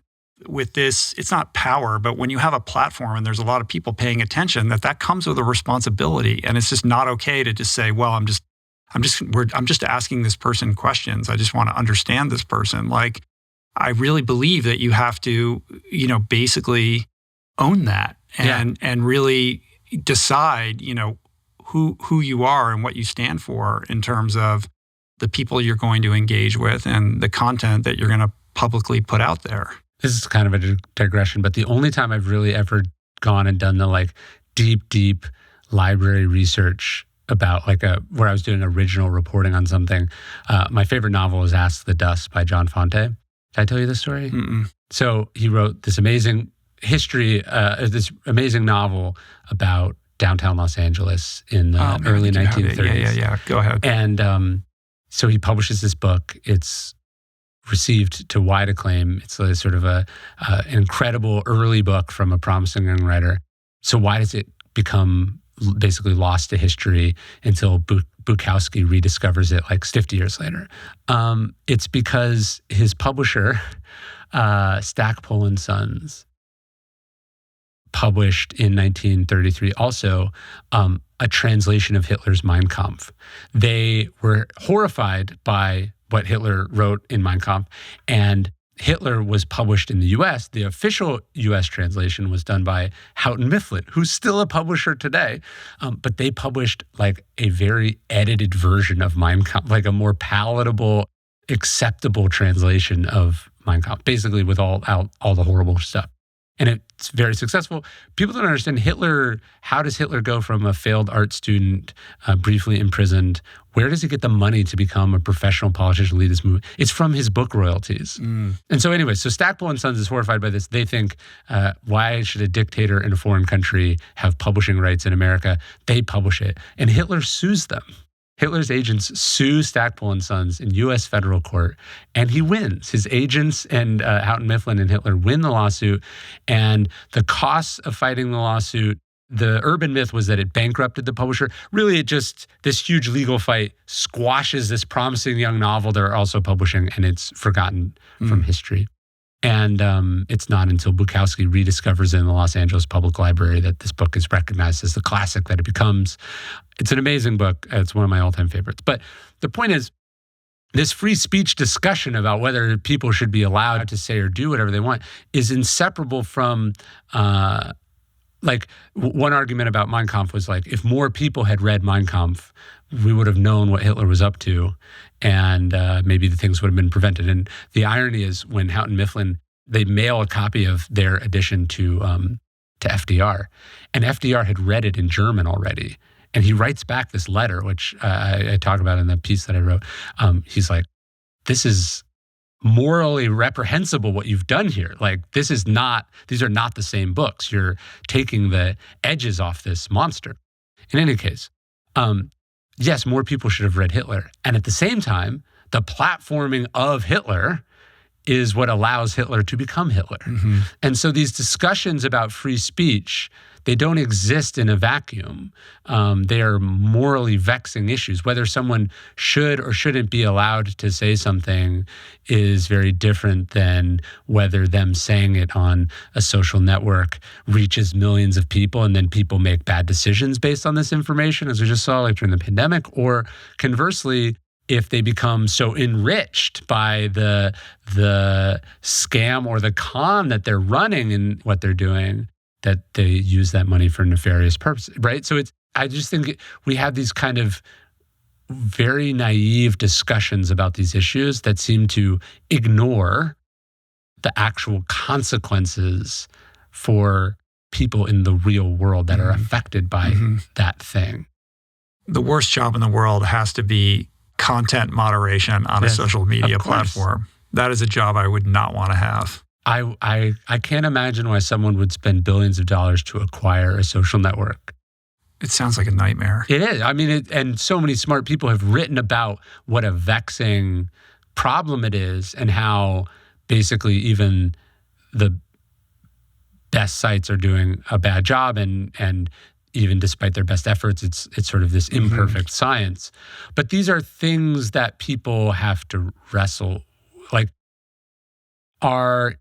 with this, it's not power, but when you have a platform and there's a lot of people paying attention, that comes with a responsibility. And it's just not okay to just say, well, I'm just asking this person questions. I just want to understand this person. Like, I really believe that you have to, basically own that and really decide, who you are and what you stand for in terms of the people you're going to engage with and the content that you're going to publicly put out there. This is kind of a digression, but the only time I've really ever gone and done the deep library research about where I was doing original reporting on something. My favorite novel is Ask the Dust by John Fonte. Did I tell you this story? Mm-mm. So he wrote this amazing this amazing novel about downtown Los Angeles in the early 1930s. Yeah. Go ahead. And so he publishes this book. It's received to wide acclaim. It's a sort of an incredible early book from a promising young writer. So why does it become basically lost to history until Bukowski rediscovers it 50 years later? It's because his publisher, Stackpole and Sons, published in 1933 also a translation of Hitler's Mein Kampf. They were horrified by what Hitler wrote in Mein Kampf, and Hitler was published in the U.S. The official U.S. translation was done by Houghton Mifflin, who's still a publisher today, but they published a very edited version of Mein Kampf, a more palatable, acceptable translation of Mein Kampf, basically with all the horrible stuff. And it's very successful. People don't understand Hitler. How does Hitler go from a failed art student, briefly imprisoned? Where does he get the money to become a professional politician, lead this movement? It's from his book royalties. And so anyway, so Stackpole and Sons is horrified by this. They think, why should a dictator in a foreign country have publishing rights in America? They publish it. And Hitler sues them. Hitler's agents sue Stackpole and Sons in U.S. federal court, and he wins. His agents and Houghton Mifflin and Hitler win the lawsuit, and the costs of fighting the lawsuit, the urban myth was that it bankrupted the publisher. Really, it just, this huge legal fight squashes this promising young novel they're also publishing, and it's forgotten from history. And it's not until Bukowski rediscovers it in the Los Angeles Public Library that this book is recognized as the classic that it becomes. It's an amazing book. It's one of my all-time favorites. But the point is, this free speech discussion about whether people should be allowed to say or do whatever they want is inseparable from, one argument about Mein Kampf was if more people had read Mein Kampf, we would have known what Hitler was up to, and maybe the things would have been prevented. And the irony is, when Houghton Mifflin, they mail a copy of their edition to FDR, and FDR had read it in German already, and he writes back this letter, which I talk about in the piece that I wrote. He's like, "This is morally reprehensible what you've done here. These are not the same books. You're taking the edges off this monster." In any case, yes, more people should have read Hitler. And at the same time, the platforming of Hitler is what allows Hitler to become Hitler. And so these discussions about free speech, they don't exist in a vacuum. They are morally vexing issues. Whether someone should or shouldn't be allowed to say something is very different than whether them saying it on a social network reaches millions of people and then people make bad decisions based on this information, as we just saw during the pandemic, or conversely, if they become so enriched by the scam or the con that they're running in what they're doing, that they use that money for nefarious purposes, right? So I just think we have these kind of very naive discussions about these issues that seem to ignore the actual consequences for people in the real world that are affected by that thing. The worst job in the world has to be content moderation on a social media platform. That is a job I would not want to have. I can't imagine why someone would spend billions of dollars to acquire a social network. It sounds like a nightmare. It is. I mean, and so many smart people have written about what a vexing problem it is and how basically even the best sites are doing a bad job, and even despite their best efforts, it's sort of this imperfect science. But these are things that people have to wrestle, our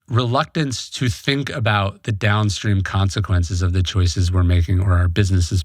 reluctance to think about the downstream consequences of the choices we're making, or our business is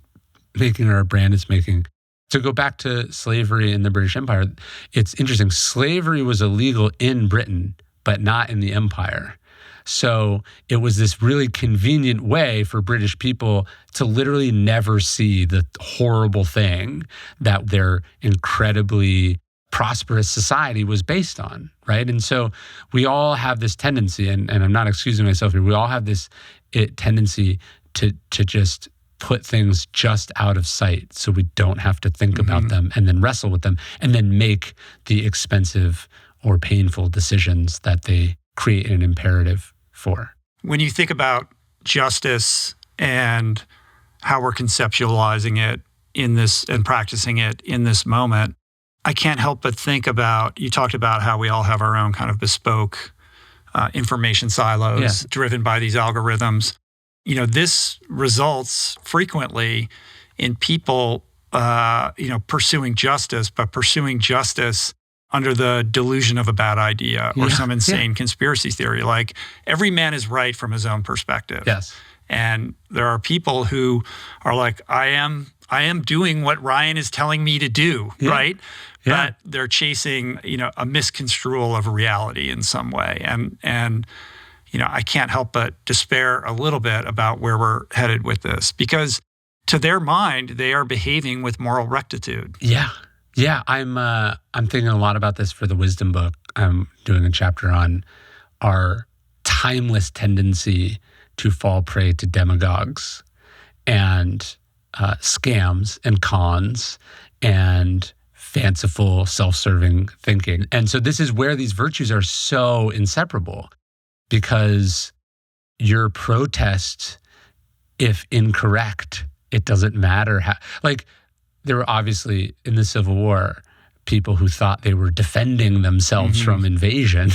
making, or our brand is making. To go back to slavery in the British Empire, it's interesting. Slavery was illegal in Britain, but not in the empire. So it was this really convenient way for British people to literally never see the horrible thing that their incredibly prosperous society was based on, right? And so we all have this tendency, and I'm not excusing myself here, we all have this tendency to just put things just out of sight so we don't have to think about them and then wrestle with them and then make the expensive or painful decisions that they create an imperative for. When you think about justice and how we're conceptualizing it in this and practicing it in this moment, I can't help but think about, you talked about how we all have our own kind of bespoke information silos driven by these algorithms. This results frequently in people, pursuing justice, but pursuing justice under the delusion of a bad idea or some insane conspiracy theory. Like, every man is right from his own perspective. Yes. And there are people who are like, I am doing what Ryan is telling me to do, right? Yeah. But they're chasing, a misconstrual of reality in some way. And I can't help but despair a little bit about where we're headed with this, because to their mind, they are behaving with moral rectitude. Yeah. Yeah. I'm thinking a lot about this for the wisdom book. I'm doing a chapter on our timeless tendency to fall prey to demagogues and scams and cons and fanciful, self-serving thinking. And so this is where these virtues are so inseparable, because your protest, if incorrect, it doesn't matter how. Like, there were obviously in the Civil War people who thought they were defending themselves from invasion.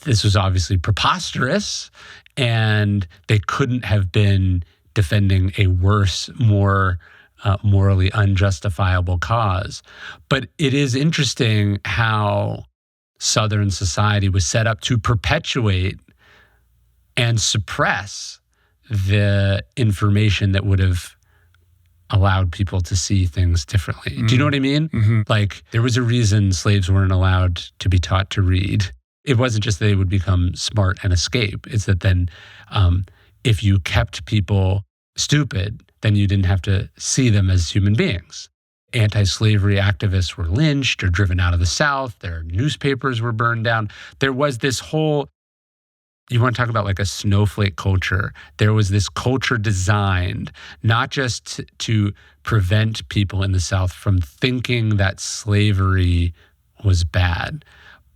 This was obviously preposterous, and they couldn't have been defending a worse, more morally unjustifiable cause. But it is interesting how Southern society was set up to perpetuate and suppress the information that would have allowed people to see things differently. Do you know what I mean? Like, there was a reason slaves weren't allowed to be taught to read. It wasn't just that they would become smart and escape. It's that then if you kept people stupid, then you didn't have to see them as human beings. Anti-slavery activists were lynched or driven out of the South. Their newspapers were burned down. There was this whole, you want to talk about like a snowflake culture. There was this culture designed not just to prevent people in the South from thinking that slavery was bad,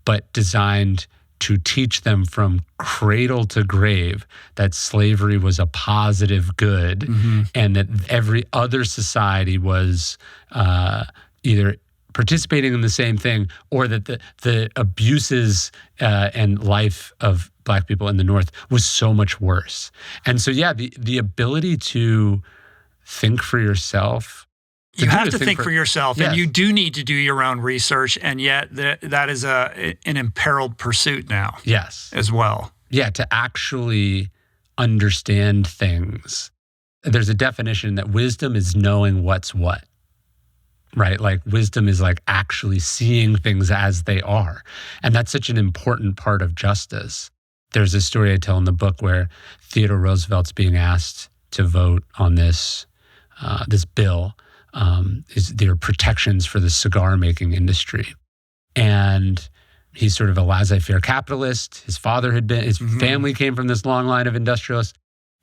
but designed to teach them from cradle to grave that slavery was a positive good, and that every other society was either participating in the same thing, or that the abuses and life of Black people in the North was so much worse. And so, the ability to think for yourself. You have to think for yourself, yes. And you do need to do your own research, and yet that is an imperiled pursuit now. Yes. As well. Yeah, to actually understand things. There's a definition that wisdom is knowing what's what, right? Like, wisdom is like actually seeing things as they are. And that's such an important part of justice. There's a story I tell in the book where Theodore Roosevelt's being asked to vote on this bill. There are protections for the cigar making industry. And he's sort of a laissez-faire capitalist. His father had been, his family came from this long line of industrialists.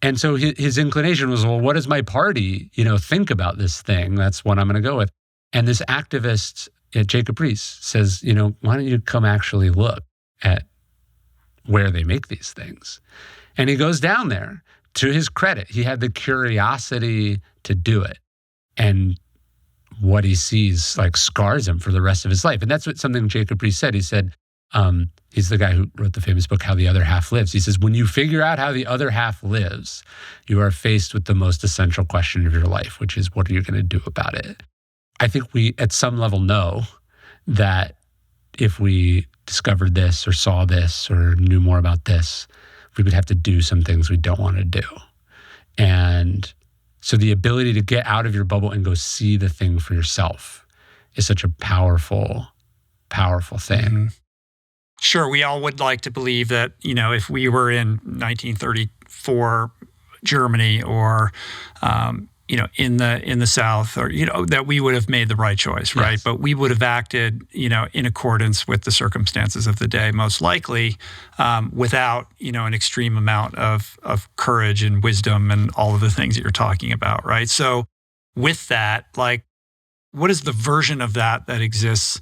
And so his inclination was, well, what does my party, think about this thing? That's what I'm going to go with. And this activist, Jacob Riis, says, why don't you come actually look at where they make these things? And he goes down there. To his credit, he had the curiosity to do it. And what he sees scars him for the rest of his life. And that's something Jacob Riis said. He said, he's the guy who wrote the famous book, How the Other Half Lives. He says, when you figure out how the other half lives, you are faced with the most essential question of your life, which is, what are you going to do about it? I think we, at some level, know that if we discovered this or saw this or knew more about this, we would have to do some things we don't want to do. And so the ability to get out of your bubble and go see the thing for yourself is such a powerful, powerful thing. Sure, we all would like to believe that, if we were in 1934 Germany or, in the South, or, that we would have made the right choice, right? Yes. But we would have acted, in accordance with the circumstances of the day, most likely, without, an extreme amount of courage and wisdom and all of the things that you're talking about, right? So with that, like, what is the version of that exists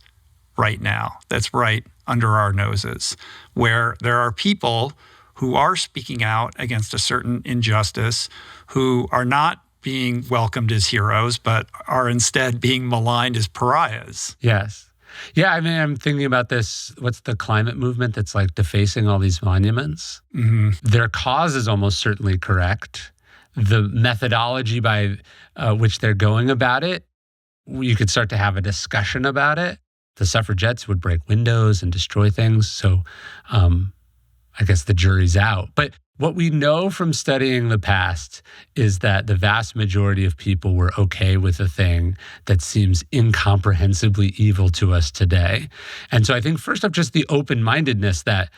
right now, that's right under our noses, where there are people who are speaking out against a certain injustice, who are not being welcomed as heroes, but are instead being maligned as pariahs. Yes. Yeah, I mean, I'm thinking about this. What's the climate movement that's like defacing all these monuments? Mm-hmm. Their cause is almost certainly correct. The methodology by which they're going about it, you could start to have a discussion about it. The suffragettes would break windows and destroy things. So I guess the jury's out. But what we know from studying the past is that the vast majority of people were okay with a thing that seems incomprehensibly evil to us today. And so I think first off, just the open-mindedness that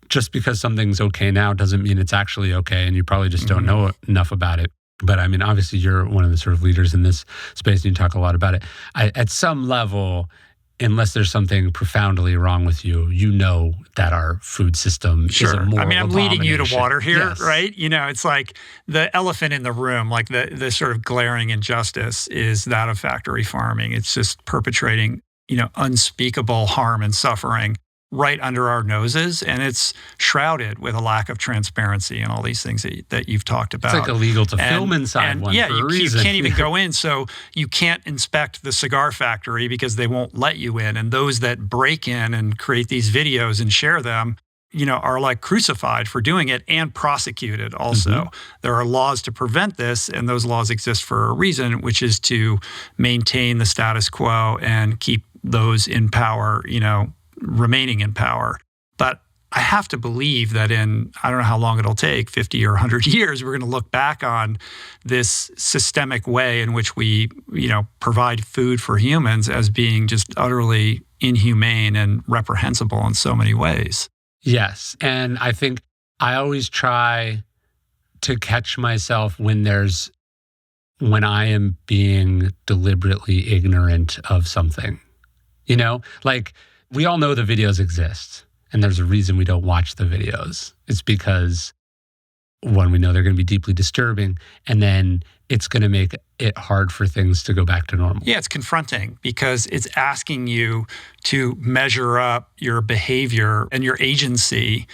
just because something's okay now doesn't mean it's actually okay, and you probably just don't know enough about it. But I mean, obviously you're one of the sort of leaders in this space and you talk a lot about it. At some level, unless there's something profoundly wrong with you, that our food system is a moral I'm leading you to abomination. water here, Yes. right? It's like the elephant in the room, like the sort of glaring injustice is that of factory farming. It's just perpetrating, unspeakable harm and suffering right under our noses, and it's shrouded with a lack of transparency and all these things that you've talked about. It's like illegal to film inside one for a reason. You can't even go in, so you can't inspect the cigar factory because they won't let you in. And those that break in and create these videos and share them, are like crucified for doing it and prosecuted also. Mm-hmm. There are laws to prevent this, and those laws exist for a reason, which is to maintain the status quo and keep those in power, remaining in power. But I have to believe that in, I don't know how long it'll take, 50 or 100 years, we're going to look back on this systemic way in which we, provide food for humans as being just utterly inhumane and reprehensible in so many ways. Yes. And I think I always try to catch myself when I am being deliberately ignorant of something, like, we all know the videos exist, and there's a reason we don't watch the videos. It's because, one, we know they're going to be deeply disturbing, and then it's going to make it hard for things to go back to normal. Yeah, it's confronting because it's asking you to measure up your behavior and your agency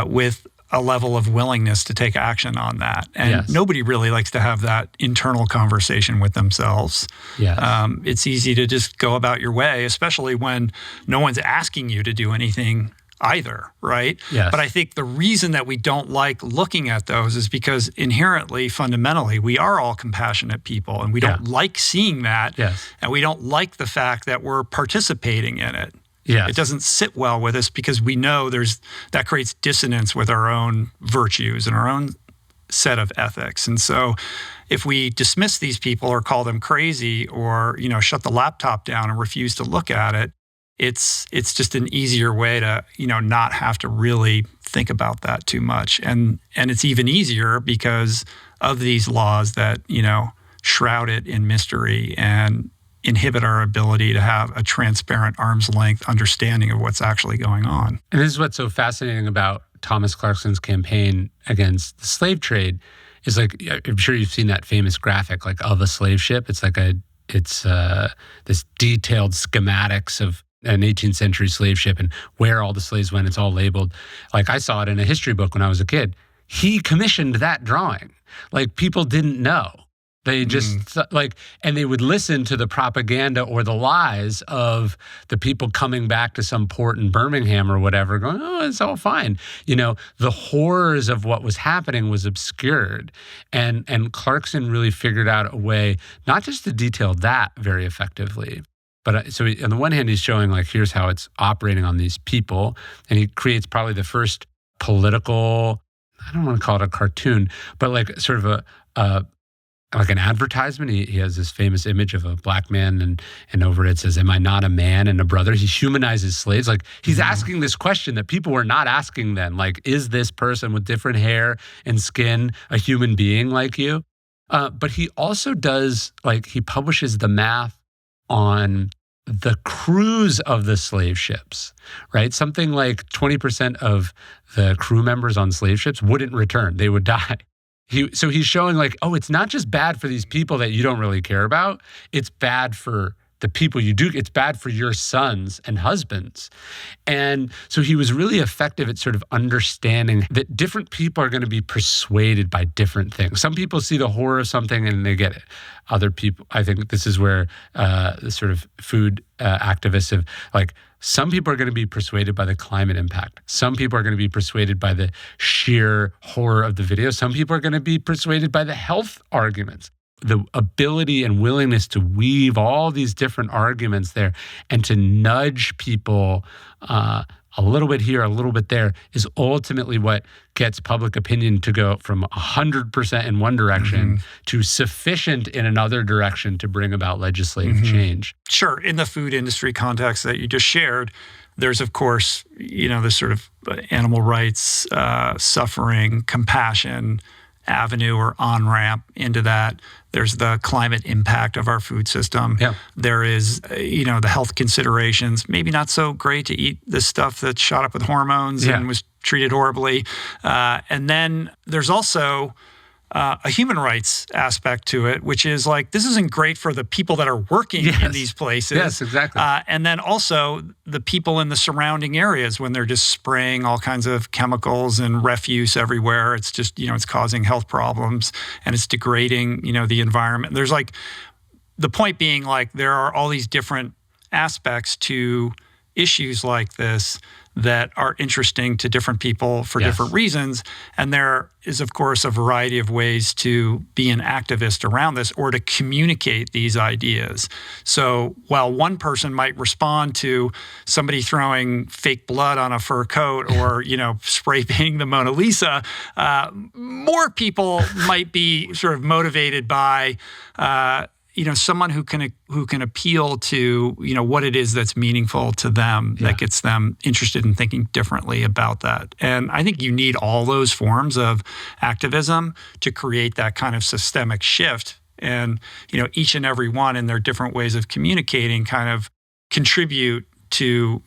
with a level of willingness to take action on that. And nobody really likes to have that internal conversation with themselves. Yes. It's easy to just go about your way, especially when no one's asking you to do anything either, right? Yes. But I think the reason that we don't like looking at those is because inherently, fundamentally, we are all compassionate people, and we don't like seeing that. Yes. And we don't like the fact that we're participating in it. Yes. It doesn't sit well with us because we know that creates dissonance with our own virtues and our own set of ethics. And so if we dismiss these people or call them crazy or, shut the laptop down and refuse to look at it, it's just an easier way to, not have to really think about that too much. And it's even easier because of these laws that, shroud it in mystery and inhibit our ability to have a transparent arm's length understanding of what's actually going on. And this is what's so fascinating about Thomas Clarkson's campaign against the slave trade is, like, I'm sure you've seen that famous graphic, like, of a slave ship. It's like this detailed schematics of an 18th century slave ship and where all the slaves went. It's all labeled. Like, I saw it in a history book when I was a kid. He commissioned that drawing. Like, people didn't know. They just and they would listen to the propaganda or the lies of the people coming back to some port in Birmingham or whatever, going, oh, it's all fine. The horrors of what was happening was obscured. And Clarkson really figured out a way not just to detail that very effectively, but so on the one hand, he's showing, like, here's how it's operating on these people. And he creates probably the first political, I don't want to call it a cartoon, but like sort of like an advertisement. He has this famous image of a black man and over it says, am I not a man and a brother? He humanizes slaves. Like, he's asking this question that people were not asking then. Like, is this person with different hair and skin a human being like you? But he also does, he publishes the math on the crews of the slave ships, right? Something like 20% of the crew members on slave ships wouldn't return. They would die. So he's showing it's not just bad for these people that you don't really care about. It's bad for the people you do. It's bad for your sons and husbands. And so he was really effective at sort of understanding that different people are going to be persuaded by different things. Some people see the horror of something and they get it. Other people, I think this is where the sort of food activists have, some people are going to be persuaded by the climate impact. Some people are going to be persuaded by the sheer horror of the video. Some people are going to be persuaded by the health arguments. The ability and willingness to weave all these different arguments there and to nudge people a little bit here, a little bit there, is ultimately what gets public opinion to go from 100% in one direction to sufficient in another direction to bring about legislative change. Sure. In the food industry context that you just shared, there's, of course, this sort of animal rights, suffering, compassion avenue or on-ramp into that. There's the climate impact of our food system. Yeah. There is, the health considerations. Maybe not so great to eat this stuff that's shot up with hormones and was treated horribly. And then there's also a human rights aspect to it, which is this isn't great for the people that are working in these places. Yes, exactly. And then also the people in the surrounding areas when they're just spraying all kinds of chemicals and refuse everywhere. It's just, it's causing health problems and it's degrading, the environment. There's the point being there are all these different aspects to issues like this that are interesting to different people for different reasons. And there is, of course, a variety of ways to be an activist around this or to communicate these ideas. So while one person might respond to somebody throwing fake blood on a fur coat or, spray painting the Mona Lisa, more people might be sort of motivated by someone who can appeal to, what it is that's meaningful to them, that gets them interested in thinking differently about that. And I think you need all those forms of activism to create that kind of systemic shift. And, each and every one in their different ways of communicating kind of contribute to,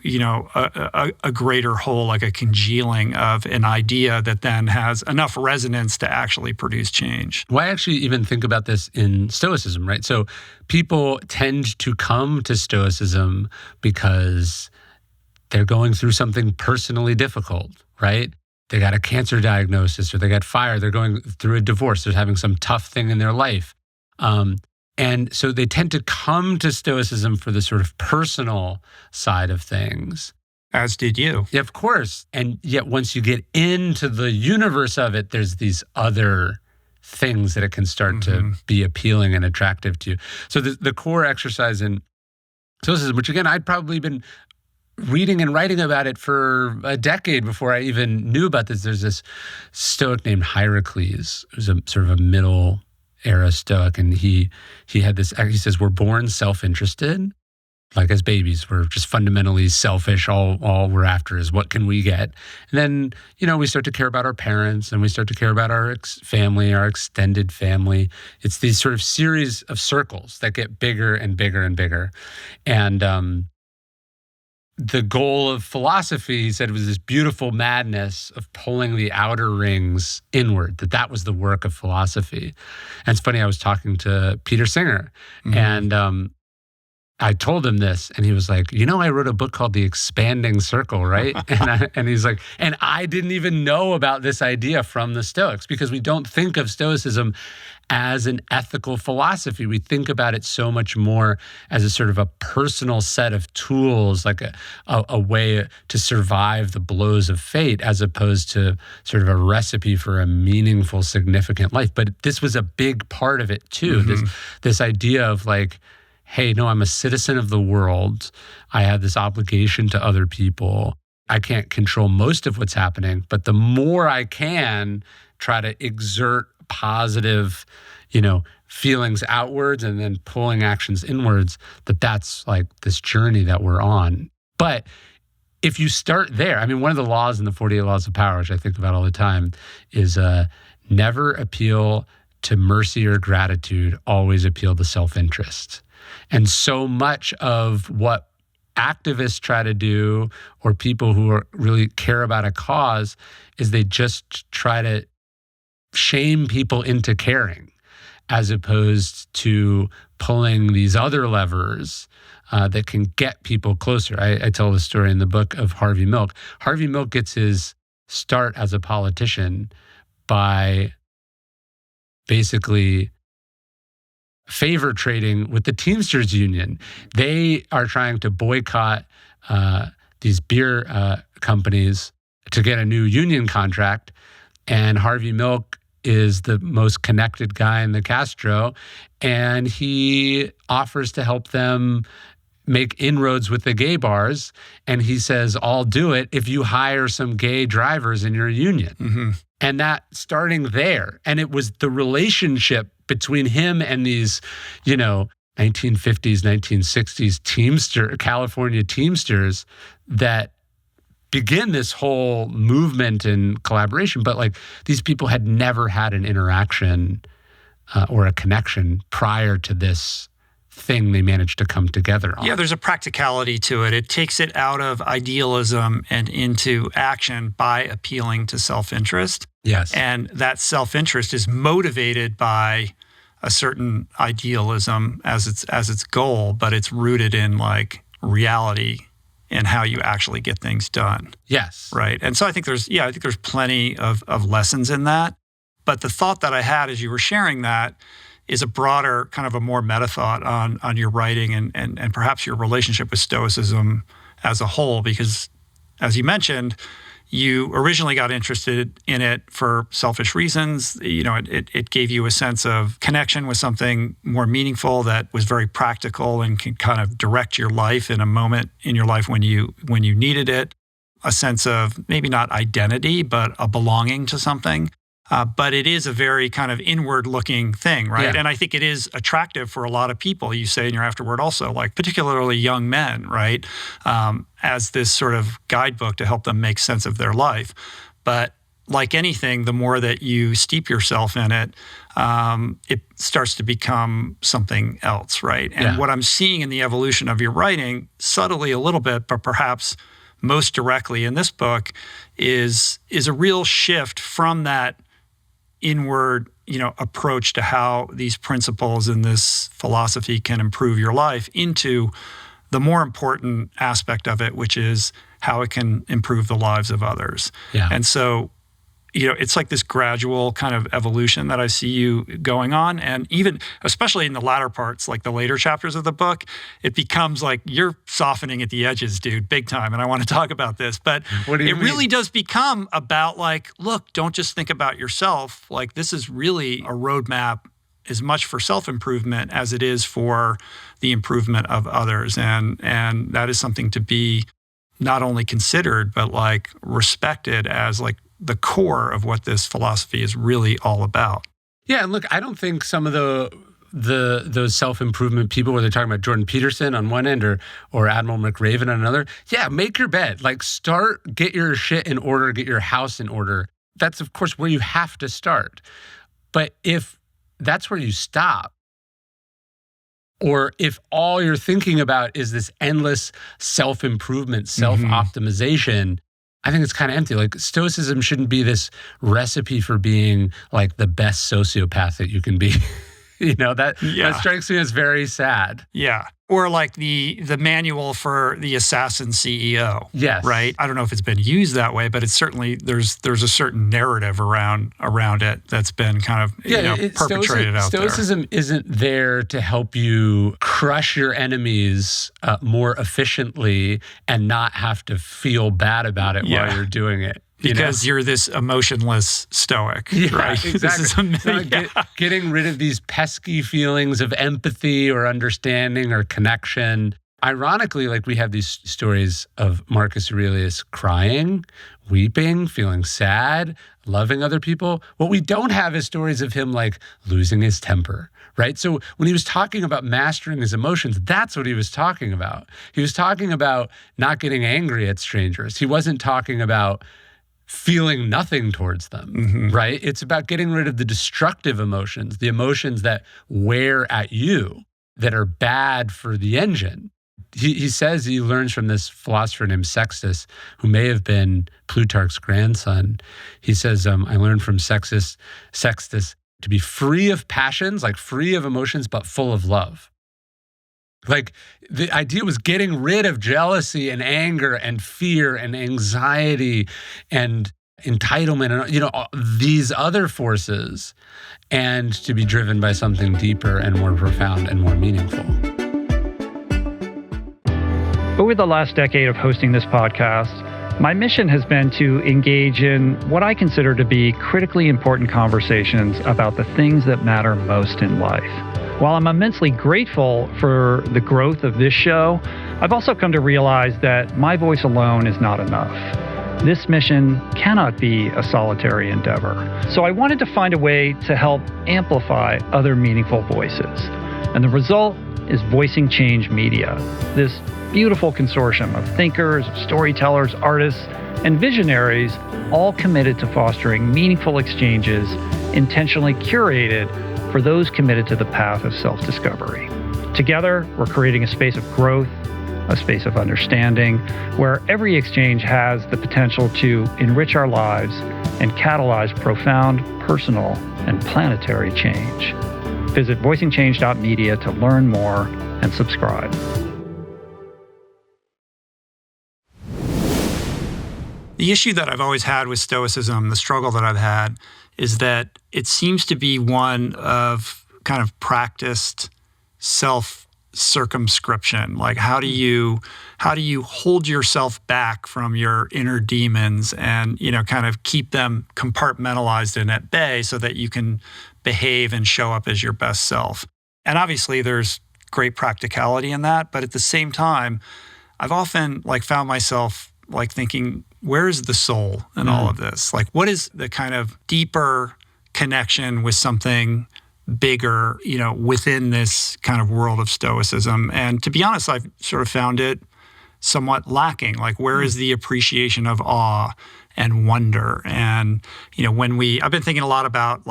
a greater whole, like a congealing of an idea that then has enough resonance to actually produce change. Well, I actually even think about this in Stoicism, right? So people tend to come to Stoicism because they're going through something personally difficult, right? They got a cancer diagnosis or they got fired. They're going through a divorce. They're having some tough thing in their life. And so they tend to come to Stoicism for the sort of personal side of things. As did you. Yeah, of course. And yet once you get into the universe of it, there's these other things that it can start to be appealing and attractive to you. So the core exercise in Stoicism, which again, I'd probably been reading and writing about it for a decade before I even knew about this. There's this Stoic named Hierocles, who's a sort of a middle era Stoic, and he had this. He says we're born self-interested, like as babies, we're just fundamentally selfish. All we're after is what can we get, and then we start to care about our parents, and we start to care about our family, our extended family. It's these sort of series of circles that get bigger and bigger and bigger, and the goal of philosophy, he said, was this beautiful madness of pulling the outer rings inward, that was the work of philosophy. And it's funny, I was talking to Peter Singer, and I told him this, and he was like, I wrote a book called The Expanding Circle, right? And he's like, and I didn't even know about this idea from the Stoics, because we don't think of Stoicism as an ethical philosophy. We think about it so much more as a sort of a personal set of tools, like a way to survive the blows of fate, as opposed to sort of a recipe for a meaningful, significant life. But this was a big part of it too. This idea of like, hey, no, I'm a citizen of the world. I have this obligation to other people. I can't control most of what's happening, but the more I can try to exert positive, feelings outwards and then pulling actions inwards, that's like this journey that we're on. But if you start there, one of the laws in the 48 Laws of Power, which I think about all the time, is never appeal to mercy or gratitude always appeal to self-interest. And so much of what activists try to do, or people who really care about a cause, is they just try to shame people into caring, as opposed to pulling these other levers that can get people closer. I tell the story in the book of Harvey Milk. Harvey Milk gets his start as a politician by basically favor trading with the Teamsters Union. They are trying to boycott these beer companies to get a new union contract. And Harvey Milk is the most connected guy in the Castro, and he offers to help them make inroads with the gay bars. And he says, I'll do it if you hire some gay drivers in your union. Mm-hmm. And that starting there. And it was the relationship between him and these, 1950s, 1960s California Teamsters that begin this whole movement and collaboration. But like, these people had never had an interaction or a connection prior to this thing they managed to come together on. Yeah, there's a practicality to it. It takes it out of idealism and into action by appealing to self-interest. Yes. And that self-interest is motivated by a certain idealism as its goal, but it's rooted in like reality and how you actually get things done. Yes. Right. And so I think there's plenty of lessons in that. But the thought that I had as you were sharing that is a broader, kind of a more meta thought on your writing and perhaps your relationship with Stoicism as a whole, because as you mentioned, you originally got interested in it for selfish reasons. It gave you a sense of connection with something more meaningful that was very practical and can kind of direct your life in a moment in your life when you needed it. A sense of maybe not identity, but a belonging to something. But it is a very kind of inward-looking thing, right? Yeah. And I think it is attractive for a lot of people. You say in your afterword also, like particularly young men, right? As this sort of guidebook to help them make sense of their life. But like anything, the more that you steep yourself in it, it starts to become something else, right? And what I'm seeing in the evolution of your writing, subtly a little bit, but perhaps most directly in this book, is a real shift from that inward, approach to how these principles and this philosophy can improve your life into the more important aspect of it, which is how it can improve the lives of others. Yeah. And so, it's like this gradual kind of evolution that I see you going on. And even, especially in the latter parts, like the later chapters of the book, it becomes like you're softening at the edges, dude, big time. And I want to talk about this. But it really does become about like, look, don't just think about yourself. Like, this is really a roadmap as much for self-improvement as it is for the improvement of others. And that is something to be not only considered, but like respected as like the core of what this philosophy is really all about. Yeah, and look, I don't think some of those self-improvement people, where they're talking about Jordan Peterson on one end or Admiral McRaven on another, make your bed. Like, get your shit in order, get your house in order. That's, of course, where you have to start. But if that's where you stop, or if all you're thinking about is this endless self-improvement, self-optimization, I think it's kind of empty. Like, Stoicism shouldn't be this recipe for being like the best sociopath that you can be. That strikes me as very sad. Yeah. Or like the manual for the assassin CEO. Yes. Right? I don't know if it's been used that way, but it's certainly, there's a certain narrative around it that's been kind of perpetrated out there. Stoicism isn't there to help you crush your enemies more efficiently and not have to feel bad about it while you're doing it. Because you're this emotionless Stoic, right? Exactly. Getting rid of these pesky feelings of empathy or understanding or connection. Ironically, like, we have these stories of Marcus Aurelius crying, weeping, feeling sad, loving other people. What we don't have is stories of him like losing his temper, right? So when he was talking about mastering his emotions, that's what he was talking about. He was talking about not getting angry at strangers. He wasn't talking about feeling nothing towards them, right? It's about getting rid of the destructive emotions, the emotions that wear at you, that are bad for the engine. He says he learns from this philosopher named Sextus, who may have been Plutarch's grandson. He says, I learned from Sextus to be free of passions, like free of emotions, but full of love. Like the idea was getting rid of jealousy and anger and fear and anxiety and entitlement and, these other forces, and to be driven by something deeper and more profound and more meaningful. Over the last decade of hosting this podcast, my mission has been to engage in what I consider to be critically important conversations about the things that matter most in life. While I'm immensely grateful for the growth of this show, I've also come to realize that my voice alone is not enough. This mission cannot be a solitary endeavor. So I wanted to find a way to help amplify other meaningful voices. And the result is Voicing Change Media, this beautiful consortium of thinkers, storytellers, artists, and visionaries, all committed to fostering meaningful exchanges, intentionally curated for those committed to the path of self-discovery. Together, we're creating a space of growth, a space of understanding, where every exchange has the potential to enrich our lives and catalyze profound personal and planetary change. Visit voicingchange.media to learn more and subscribe. The issue that I've always had with Stoicism, the struggle that I've had, is that it seems to be one of kind of practiced self-circumscription. Like how do you hold yourself back from your inner demons and, kind of keep them compartmentalized and at bay so that you can behave and show up as your best self. And obviously there's great practicality in that, but at the same time, I've often found myself thinking, where is the soul in all of this? What is the kind of deeper connection with something bigger, within this kind of world of Stoicism? And to be honest, I've sort of found it somewhat lacking. Where is the appreciation of awe and wonder? And, I've been thinking a lot about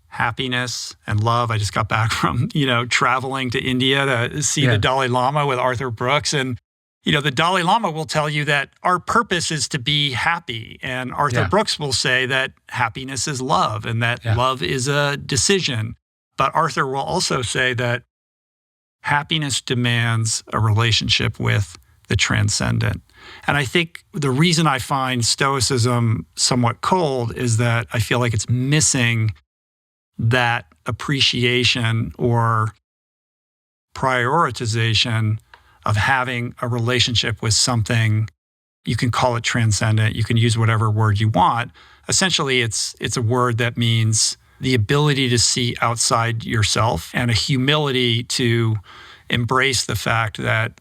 happiness and love. I just got back from, traveling to India to see the Dalai Lama with Arthur Brooks. And the Dalai Lama will tell you that our purpose is to be happy. And Arthur Brooks will say that happiness is love and that love is a decision. But Arthur will also say that happiness demands a relationship with the transcendent. And I think the reason I find Stoicism somewhat cold is that I feel like it's missing that appreciation or prioritization of having a relationship with something. You can call it transcendent. You can use whatever word you want. Essentially, it's a word that means the ability to see outside yourself and a humility to embrace the fact that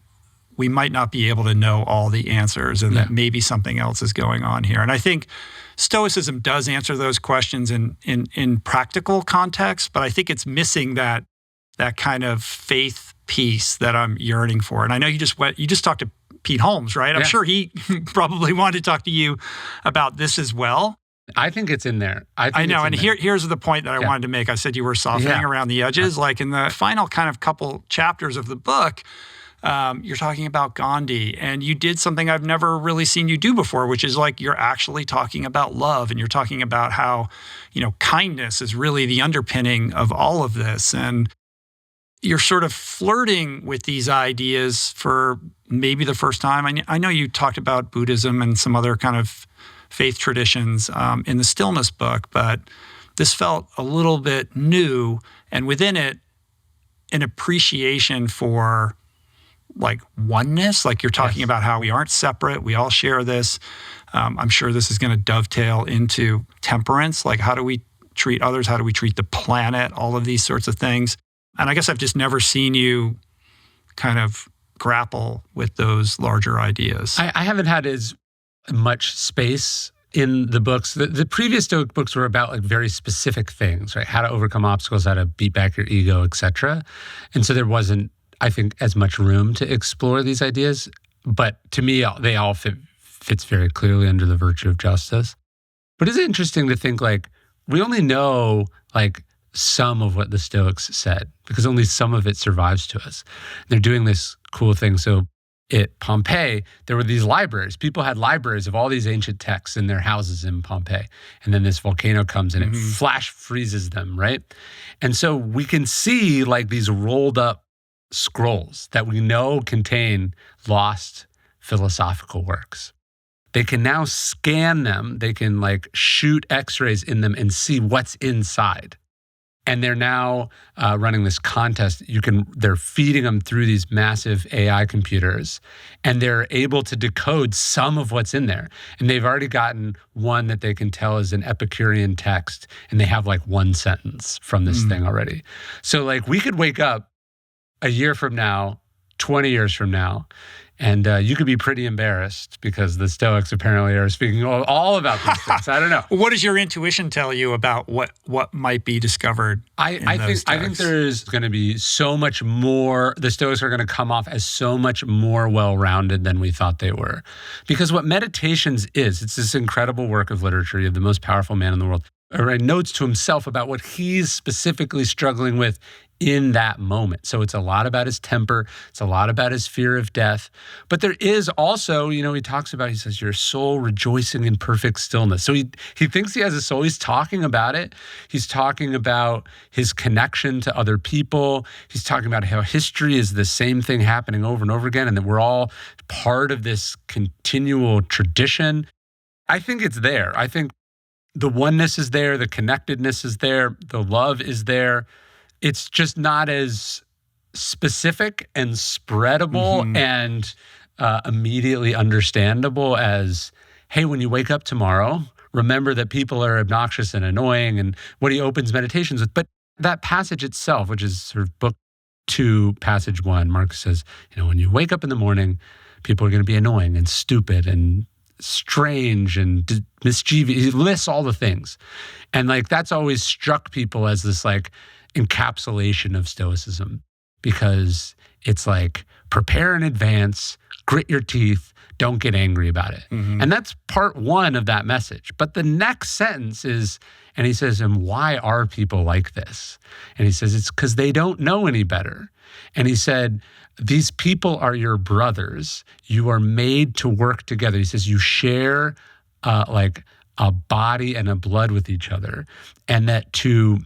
we might not be able to know all the answers and that maybe something else is going on here. And I think Stoicism does answer those questions in practical context, but I think it's missing that kind of faith piece that I'm yearning for. And I know you just talked to Pete Holmes, right? I'm sure he probably wanted to talk to you about this as well. I think it's in there. I know. And here's the point that I wanted to make. I said you were softening around the edges. In the final kind of couple chapters of the book, you're talking about Gandhi, and you did something I've never really seen you do before, which is you're actually talking about love, and you're talking about how, kindness is really the underpinning of all of this. And you're sort of flirting with these ideas for maybe the first time. I know you talked about Buddhism and some other kind of faith traditions in the Stillness book, but this felt a little bit new, and within it, an appreciation for oneness. You're talking about how we aren't separate. We all share this. I'm sure this is going to dovetail into temperance. How do we treat others? How do we treat the planet? All of these sorts of things. And I guess I've just never seen you kind of grapple with those larger ideas. I haven't had as much space in the books. The previous Stoic books were about very specific things, right? How to overcome obstacles, how to beat back your ego, etc. And so there wasn't, I think, as much room to explore these ideas. But to me, they all fit fits very clearly under the virtue of justice. But it's interesting to think like we only know like some of what the Stoics said because only some of it survives to us. They're doing this cool thing. So at Pompeii, there were these libraries. People had libraries of all these ancient texts in their houses in Pompeii. And then this volcano comes and it flash freezes them, right? And so we can see like these rolled up scrolls that we know contain lost philosophical works. They can now scan them. They can like shoot x-rays in them and see what's inside. And they're now running this contest. They're feeding them through these massive AI computers, and they're able to decode some of what's in there. And they've already gotten one that they can tell is an Epicurean text, and they have like one sentence from this thing already. So like we could wake up a year from now, 20 years from now, and you could be pretty embarrassed because the Stoics apparently are speaking all about these things. I don't know. What does your intuition tell you about what might be discovered? I think there's going to be so much more. The Stoics are going to come off as so much more well-rounded than we thought they were. Because what Meditations is, it's this incredible work of literature. You have the most powerful man in the world write notes to himself about what he's specifically struggling with in that moment. So it's a lot about his temper. It's a lot about his fear of death. But there is also, he talks about, he says, your soul rejoicing in perfect stillness. So he thinks he has a soul. He's talking about it. He's talking about his connection to other people. He's talking about how history is the same thing happening over and over again, and that we're all part of this continual tradition. I think it's there. I think the oneness is there. The connectedness is there. The love is there. It's just not as specific and spreadable and immediately understandable as, hey, when you wake up tomorrow, remember that people are obnoxious and annoying, and what he opens meditations with. But that passage itself, which is sort of book 2, passage 1, Marcus says, when you wake up in the morning, people are going to be annoying and stupid and strange and mischievous. He lists all the things. And like that's always struck people as this like encapsulation of Stoicism, because it's like prepare in advance, grit your teeth, don't get angry about it. And that's part 1 of that message. But the next sentence is, and he says, and why are people like this? And he says, it's because they don't know any better. And he said, these people are your brothers. You are made to work together. He says, you share like a body and a blood with each other, and that to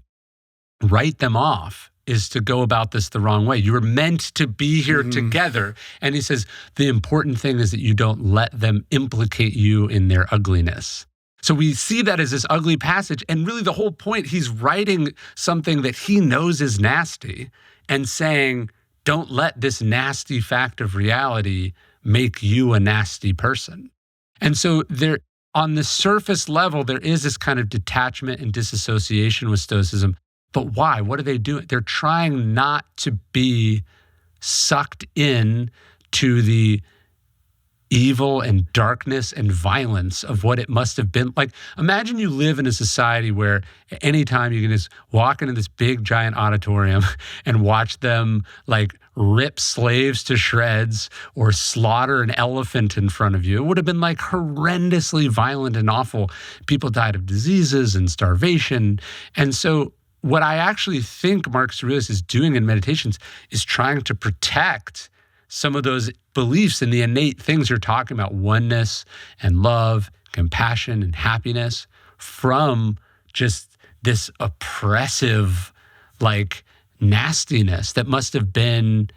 write them off is to go about this the wrong way. You were meant to be here together. And he says, the important thing is that you don't let them implicate you in their ugliness. So we see that as this ugly passage. And really the whole point, he's writing something that he knows is nasty and saying, don't let this nasty fact of reality make you a nasty person. And so there, on the surface level, there is this kind of detachment and disassociation with Stoicism. But why? What are they doing? They're trying not to be sucked in to the evil and darkness and violence of what it must have been. Like, imagine you live in a society where at any time you can just walk into this big giant auditorium and watch them like rip slaves to shreds or slaughter an elephant in front of you. It would have been like horrendously violent and awful. People died of diseases and starvation. And so what I actually think Marcus Aurelius is doing in Meditations is trying to protect some of those beliefs and the innate things you're talking about, oneness and love, compassion and happiness, from just this oppressive, like, nastiness that must have been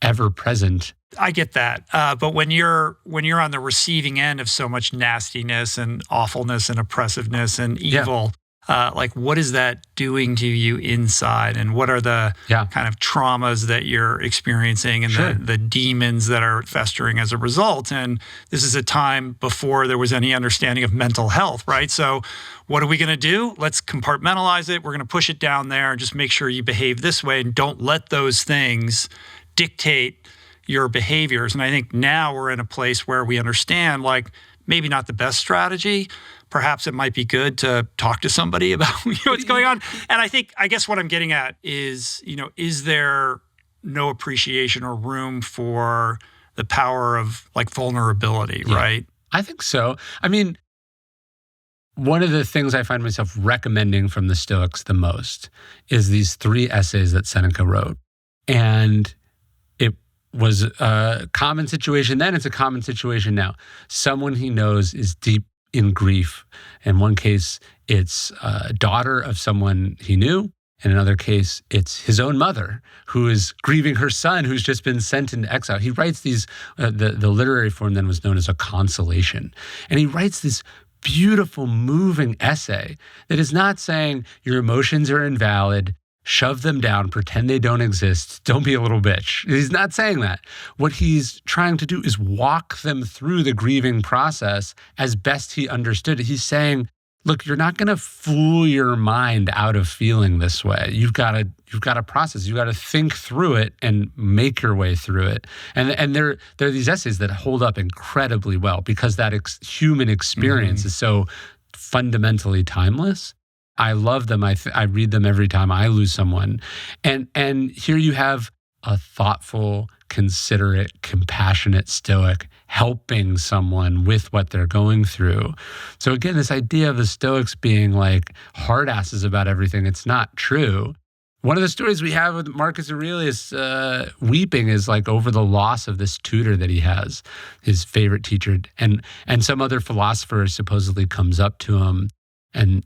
ever present. I get that. But when you're on the receiving end of so much nastiness and awfulness and oppressiveness and evil, like, what is that doing to you inside? And what are the kind of traumas that you're experiencing and the demons that are festering as a result? And this is a time before there was any understanding of mental health, right? So what are we going to do? Let's compartmentalize it. We're going to push it down there and just make sure you behave this way and don't let those things dictate your behaviors. And I think now we're in a place where we understand, like, maybe not the best strategy. Perhaps it might be good to talk to somebody about what's going on. And I guess what I'm getting at is, is there no appreciation or room for the power of like vulnerability, right? I think so. I mean, one of the things I find myself recommending from the Stoics the most is these 3 essays that Seneca wrote. And it was a common situation then, it's a common situation now. Someone he knows is deep in grief. In one case, it's a daughter of someone he knew. In another case, it's his own mother who is grieving her son who's just been sent into exile. He writes these, the literary form then was known as a consolation. And he writes this beautiful, moving essay that is not saying your emotions are invalid, shove them down, pretend they don't exist, don't be a little bitch. He's not saying that. What he's trying to do is walk them through the grieving process as best he understood it. He's saying, look, you're not going to fool your mind out of feeling this way. You've got to process. You've got to think through it and make your way through it. And there are these essays that hold up incredibly well because that human experience is so fundamentally timeless. I love them. I read them every time I lose someone. And here you have a thoughtful, considerate, compassionate Stoic helping someone with what they're going through. So again, this idea of the Stoics being like hard asses about everything, it's not true. One of the stories we have with Marcus Aurelius weeping is like over the loss of this tutor that he has, his favorite teacher. And some other philosopher supposedly comes up to him and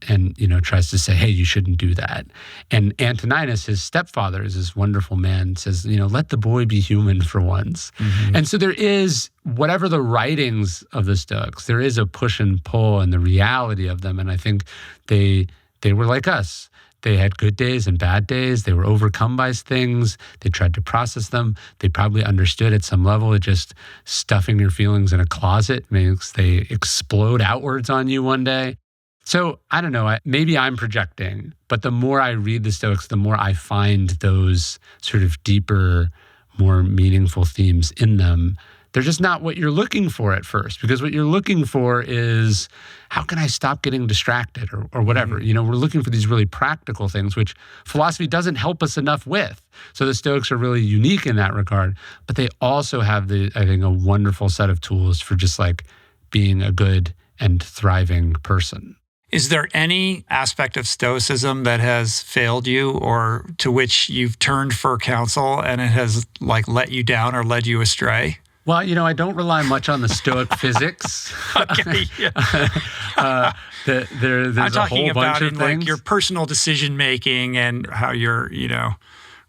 tries to say, hey, you shouldn't do that. And Antoninus, his stepfather, is this wonderful man, says, let the boy be human for once. And so there is, whatever the writings of the Stoics, there is a push and pull in the reality of them. And I think they were like us. They had good days and bad days. They were overcome by things. They tried to process them. They probably understood at some level that just stuffing your feelings in a closet makes they explode outwards on you one day. So I don't know, maybe I'm projecting, but the more I read the Stoics, the more I find those sort of deeper, more meaningful themes in them. They're just not what you're looking for at first, because what you're looking for is, how can I stop getting distracted or whatever? We're looking for these really practical things, which philosophy doesn't help us enough with. So the Stoics are really unique in that regard, but they also have I think, a wonderful set of tools for just like being a good and thriving person. Is there any aspect of Stoicism that has failed you or to which you've turned for counsel and it has like let you down or led you astray? Well, I don't rely much on the Stoic physics. Okay, yeah. There's I'm talking a whole bunch about of in things. like your personal decision making and how you're,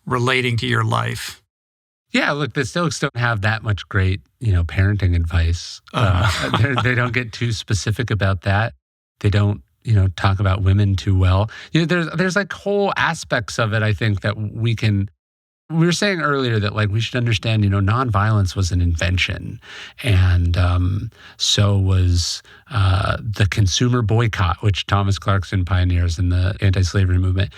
relating to your life. Yeah, look, the Stoics don't have that much great, parenting advice. They don't get too specific about that. They don't, talk about women too well. There's like whole aspects of it, I think, that we were saying earlier that like we should understand, nonviolence was an invention. And so was the consumer boycott, which Thomas Clarkson pioneers in the anti-slavery movement.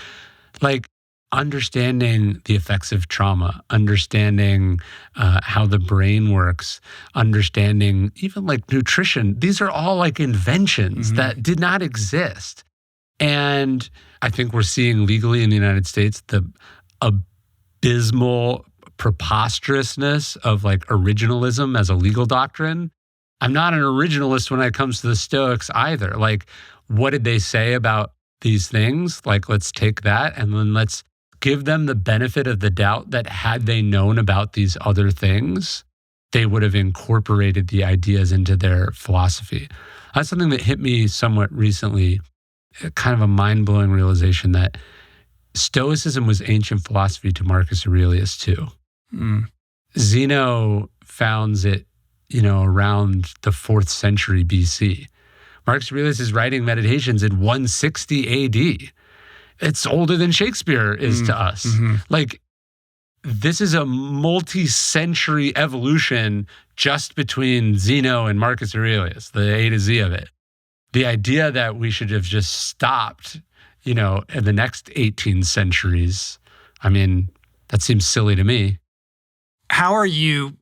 Like, understanding the effects of trauma, understanding how the brain works, understanding even like nutrition. These are all like inventions that did not exist. And I think we're seeing legally in the United States the abysmal preposterousness of like originalism as a legal doctrine. I'm not an originalist when it comes to the Stoics either. Like, what did they say about these things? Like, let's take that and then let's give them the benefit of the doubt that had they known about these other things, they would have incorporated the ideas into their philosophy. That's something that hit me somewhat recently, kind of a mind-blowing realization that Stoicism was ancient philosophy to Marcus Aurelius too. Zeno founds it, around the 4th century BC. Marcus Aurelius is writing Meditations in 160 AD. It's older than Shakespeare is to us. Like, this is a multi-century evolution just between Zeno and Marcus Aurelius, the A to Z of it. The idea that we should have just stopped, in the next 18 centuries, I mean, that seems silly to me. How are you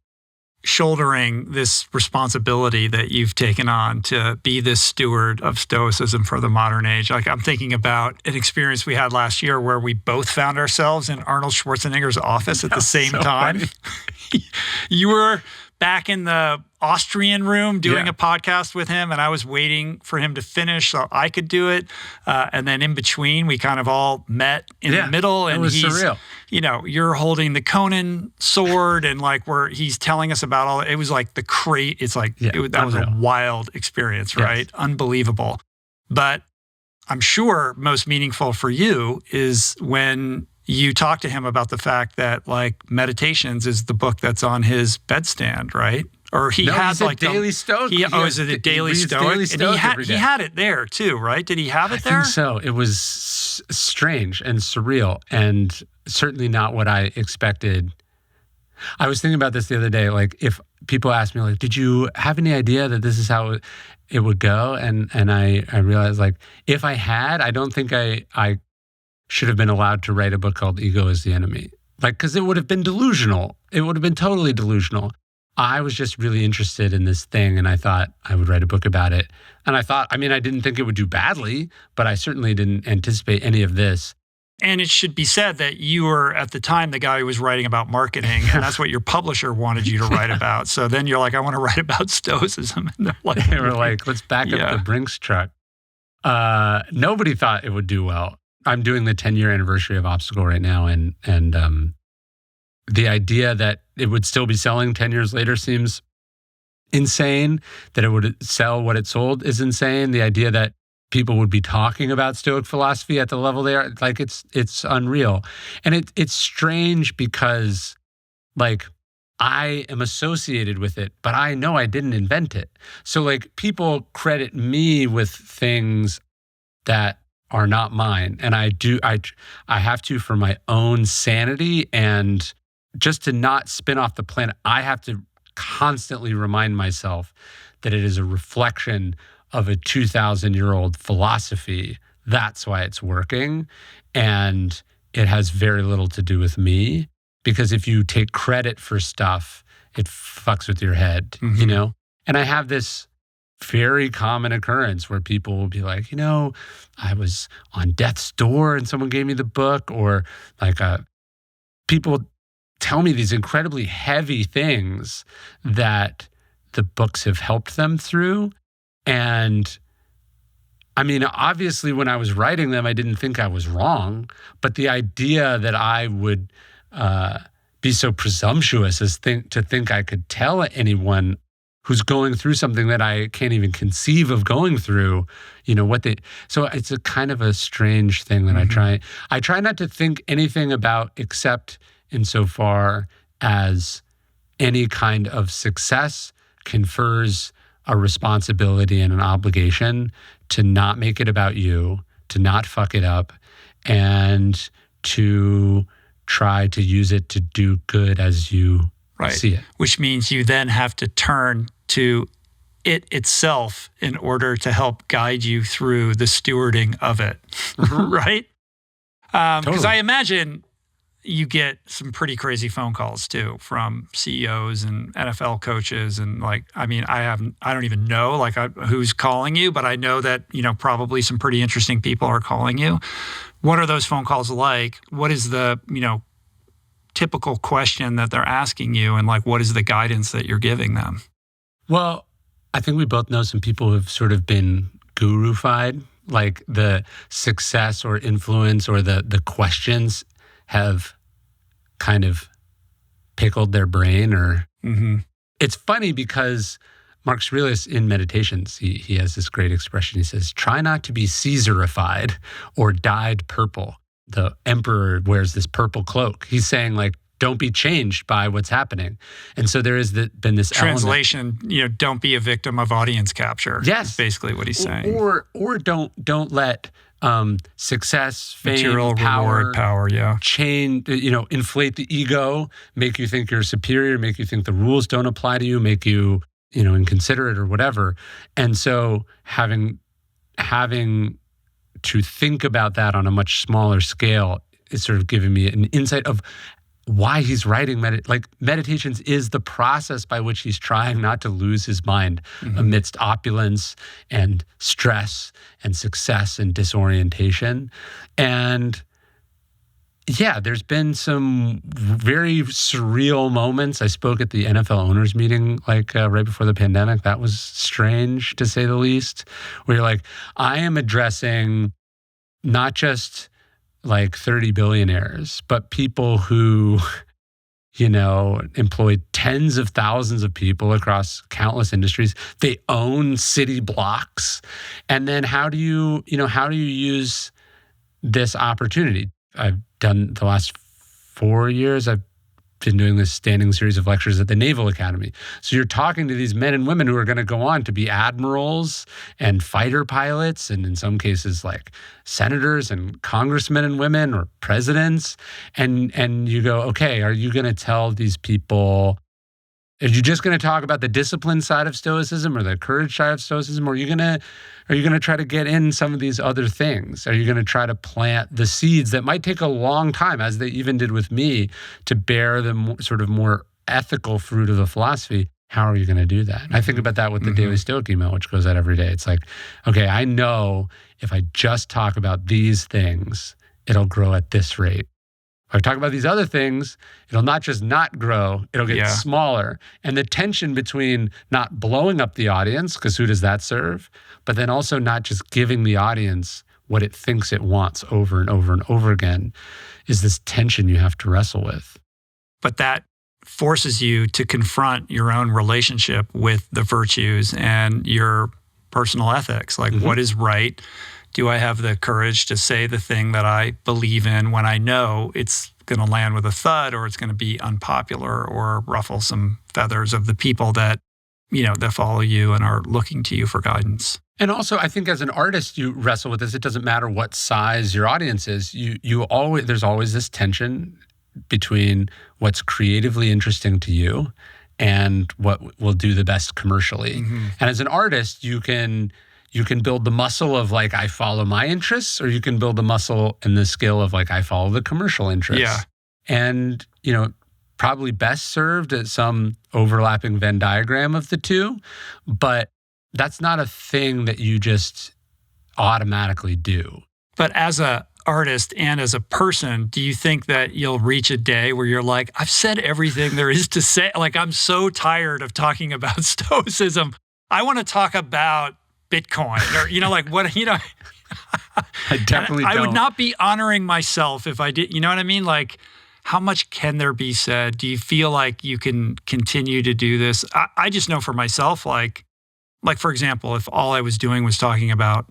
shouldering this responsibility that you've taken on to be this steward of Stoicism for the modern age? Like, I'm thinking about an experience we had last year where we both found ourselves in Arnold Schwarzenegger's office at the same time. You were back in the Austrian room doing a podcast with him, and I was waiting for him to finish so I could do it. And then in between, we kind of all met in the middle, and it was surreal. You know, you're holding the Conan sword, and like he's telling us about all. It was like that was a wild experience, right? Yes. Unbelievable. But I'm sure most meaningful for you is when you talk to him about the fact that like Meditations is the book that's on his bedstand, right? Or he has like Daily Stoic. Is it a Daily Stoic? And he had it there too, right? Did he have it there? I think so. It was strange and surreal, and certainly not what I expected. I was thinking about this the other day. Like, if people ask me, like, did you have any idea that this is how it would go? And I realized, like, if I had, I don't think I should have been allowed to write a book called Ego is the Enemy. Like, because it would have been delusional. It would have been totally delusional. I was just really interested in this thing, and I thought I would write a book about it. And I didn't think it would do badly, but I certainly didn't anticipate any of this. And it should be said that you were, at the time, the guy who was writing about marketing, and that's what your publisher wanted you to write about. So then you're like, I want to write about Stoicism. And they were like, let's back up the Brinks truck. Nobody thought it would do well. I'm doing the 10-year anniversary of Obstacle right now, and the idea that it would still be selling 10 years later seems insane. That it would sell what it sold is insane. The idea that people would be talking about Stoic philosophy at the level they are, like, it's unreal. And it's strange because, like, I am associated with it, but I know I didn't invent it. So, like, people credit me with things that are not mine. And I have to, for my own sanity and just to not spin off the planet, I have to constantly remind myself that it is a reflection of a 2,000-year-old philosophy. That's why it's working. And it has very little to do with me, because if you take credit for stuff, it fucks with your head, you know? And I have this very common occurrence where people will be like, you know, I was on death's door and someone gave me the book, or like people tell me these incredibly heavy things that the books have helped them through. And I mean, obviously when I was writing them, I didn't think I was wrong, but the idea that I would be so presumptuous as to think I could tell anyone who's going through something that I can't even conceive of going through, you know, so it's a kind of a strange thing that I try not to think anything about except insofar as any kind of success confers a responsibility and an obligation to not make it about you, to not fuck it up, and to try to use it to do good as you see it. Which means you then have to turn to it itself in order to help guide you through the stewarding of it, right? Because I imagine you get some pretty crazy phone calls too from CEOs and NFL coaches, and like, I mean, I don't even know like who's calling you, but I know that, you know, probably some pretty interesting people are calling you. What are those phone calls like? What is the, you know, typical question that they're asking you, and like, what is the guidance that you're giving them? Well, I think we both know some people who've sort of been guru-fied, like the success or influence or the questions have kind of pickled their brain. Or It's funny because Marcus Aurelius in Meditations, he has this great expression. He says, try not to be Caesarified or dyed purple. The emperor wears this purple cloak. He's saying, like, don't be changed by what's happening. And so there has been this translation, you know, don't be a victim of audience capture. Yes. Is basically what he's saying. Or don't let success, fame, material, reward, power, change, you know, inflate the ego, make you think you're superior, make you think the rules don't apply to you, make you, you know, inconsiderate or whatever. And so having to think about that on a much smaller scale is sort of giving me an insight of why he's writing Meditations is the process by which he's trying not to lose his mind amidst opulence and stress and success and disorientation. And Yeah, there's been some very surreal moments. I spoke at the NFL owners meeting right before the pandemic. That was strange, to say the least, where you're like, I am addressing not just like 30 billionaires, but people who, employ tens of thousands of people across countless industries. They own city blocks. And then how do you use this opportunity? I've done the last 4 years, I've been doing this standing series of lectures at the Naval Academy. So you're talking to these men and women who are going to go on to be admirals and fighter pilots, and in some cases like senators and congressmen and women or presidents. And you go, okay, are you going to tell these people, are you just going to talk about the discipline side of Stoicism or the courage side of Stoicism? Or are you going to try to get in some of these other things? Are you going to try to plant the seeds that might take a long time, as they even did with me, to bear the sort of more ethical fruit of the philosophy? How are you going to do that? I think about that with the Daily Stoic email, which goes out every day. It's like, okay, I know if I just talk about these things, it'll grow at this rate. If I talk about these other things, it'll not just not grow, it'll get smaller. And the tension between not blowing up the audience, because who does that serve? But then also not just giving the audience what it thinks it wants over and over and over again is this tension you have to wrestle with. But that forces you to confront your own relationship with the virtues and your personal ethics. Like, what is right? Do I have the courage to say the thing that I believe in when I know it's going to land with a thud, or it's going to be unpopular or ruffle some feathers of the people that, that follow you and are looking to you for guidance? And also, I think as an artist, you wrestle with this. It doesn't matter what size your audience is. There's always this tension between what's creatively interesting to you and what will do the best commercially. And as an artist, you can build the muscle of like, I follow my interests, or you can build the muscle and the skill of like, I follow the commercial interests. Yeah. And, probably best served at some overlapping Venn diagram of the two, but that's not a thing that you just automatically do. But as a artist and as a person, do you think that you'll reach a day where you're like, I've said everything there is to say? Like, I'm so tired of talking about Stoicism. I want to talk about Bitcoin, or, what. I definitely don't. I would not be honoring myself if I did. You know what I mean? Like, how much can there be said? Do you feel like you can continue to do this? I just know for myself, like for example, if all I was doing was talking about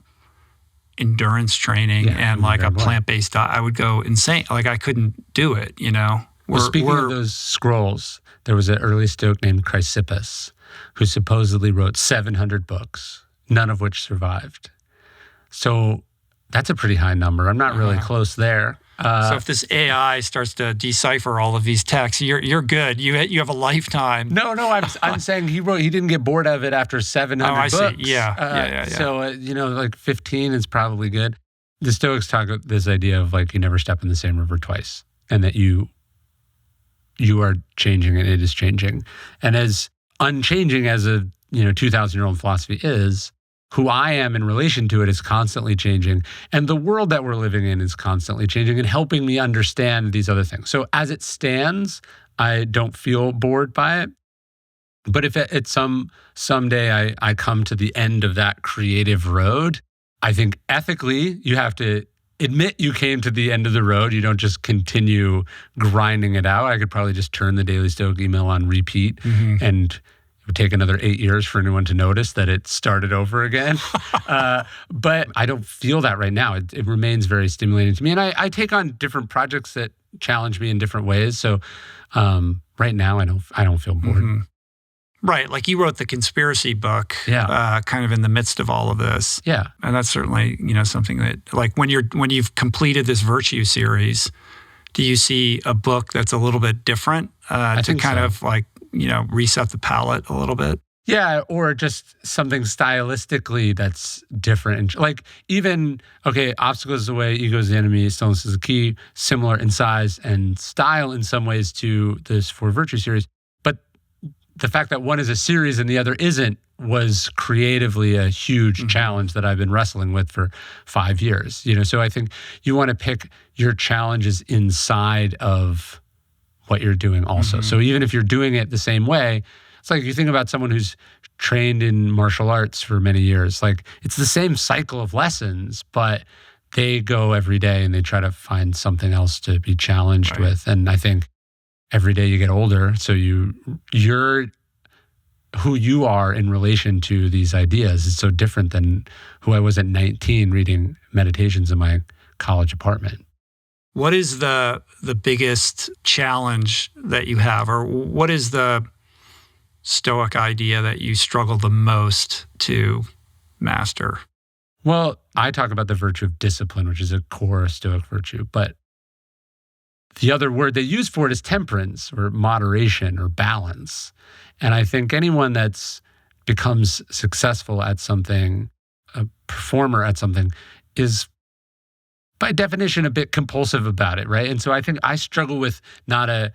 endurance training and like a plant-based diet, I would go insane. Like, I couldn't do it, Well, speaking of those scrolls, there was an early Stoic named Chrysippus who supposedly wrote 700 books, none of which survived. So that's a pretty high number. I'm not really close there. So if this AI starts to decipher all of these texts, you're good. You have a lifetime. No, I'm saying he didn't get bored of it after 700 books. I see. Yeah. So, like 15 is probably good. The Stoics talk about this idea of like, you never step in the same river twice, and that you are changing and it is changing. And as unchanging as a 2,000-year-old philosophy is, who I am in relation to it is constantly changing. And the world that we're living in is constantly changing and helping me understand these other things. So as it stands, I don't feel bored by it. But if at someday I come to the end of that creative road, I think ethically you have to admit you came to the end of the road. You don't just continue grinding it out. I could probably just turn the Daily Stoic email on repeat and it would take another 8 years for anyone to notice that it started over again. But I don't feel that right now. It remains very stimulating to me. And I take on different projects that challenge me in different ways. So right now, I don't feel bored. Right. Like, you wrote the conspiracy book kind of in the midst of all of this. Yeah. And that's certainly, something that, like, when you've completed this virtue series, do you see a book that's a little bit different to kind of like, reset the palette a little bit? Yeah, or just something stylistically that's different. Like, even, obstacles is the way, ego is the enemy, stillness is the key, similar in size and style in some ways to this 4 Virtue series. But the fact that one is a series and the other isn't was creatively a huge challenge that I've been wrestling with for 5 years. So I think you want to pick your challenges inside of what you're doing also. So even if you're doing it the same way, it's like you think about someone who's trained in martial arts for many years, like it's the same cycle of lessons, but they go every day and they try to find something else to be challenged with. And I think every day you get older, so you're who you are in relation to these ideas is so different than who I was at 19 reading meditations in my college apartment. What is the biggest challenge that you have, or what is the Stoic idea that you struggle the most to master? Well, I talk about the virtue of discipline, which is a core Stoic virtue, but the other word they use for it is temperance or moderation or balance. And I think anyone that's becomes successful at something, a performer at something, is by definition a bit compulsive about it, right? And so I think I struggle with not a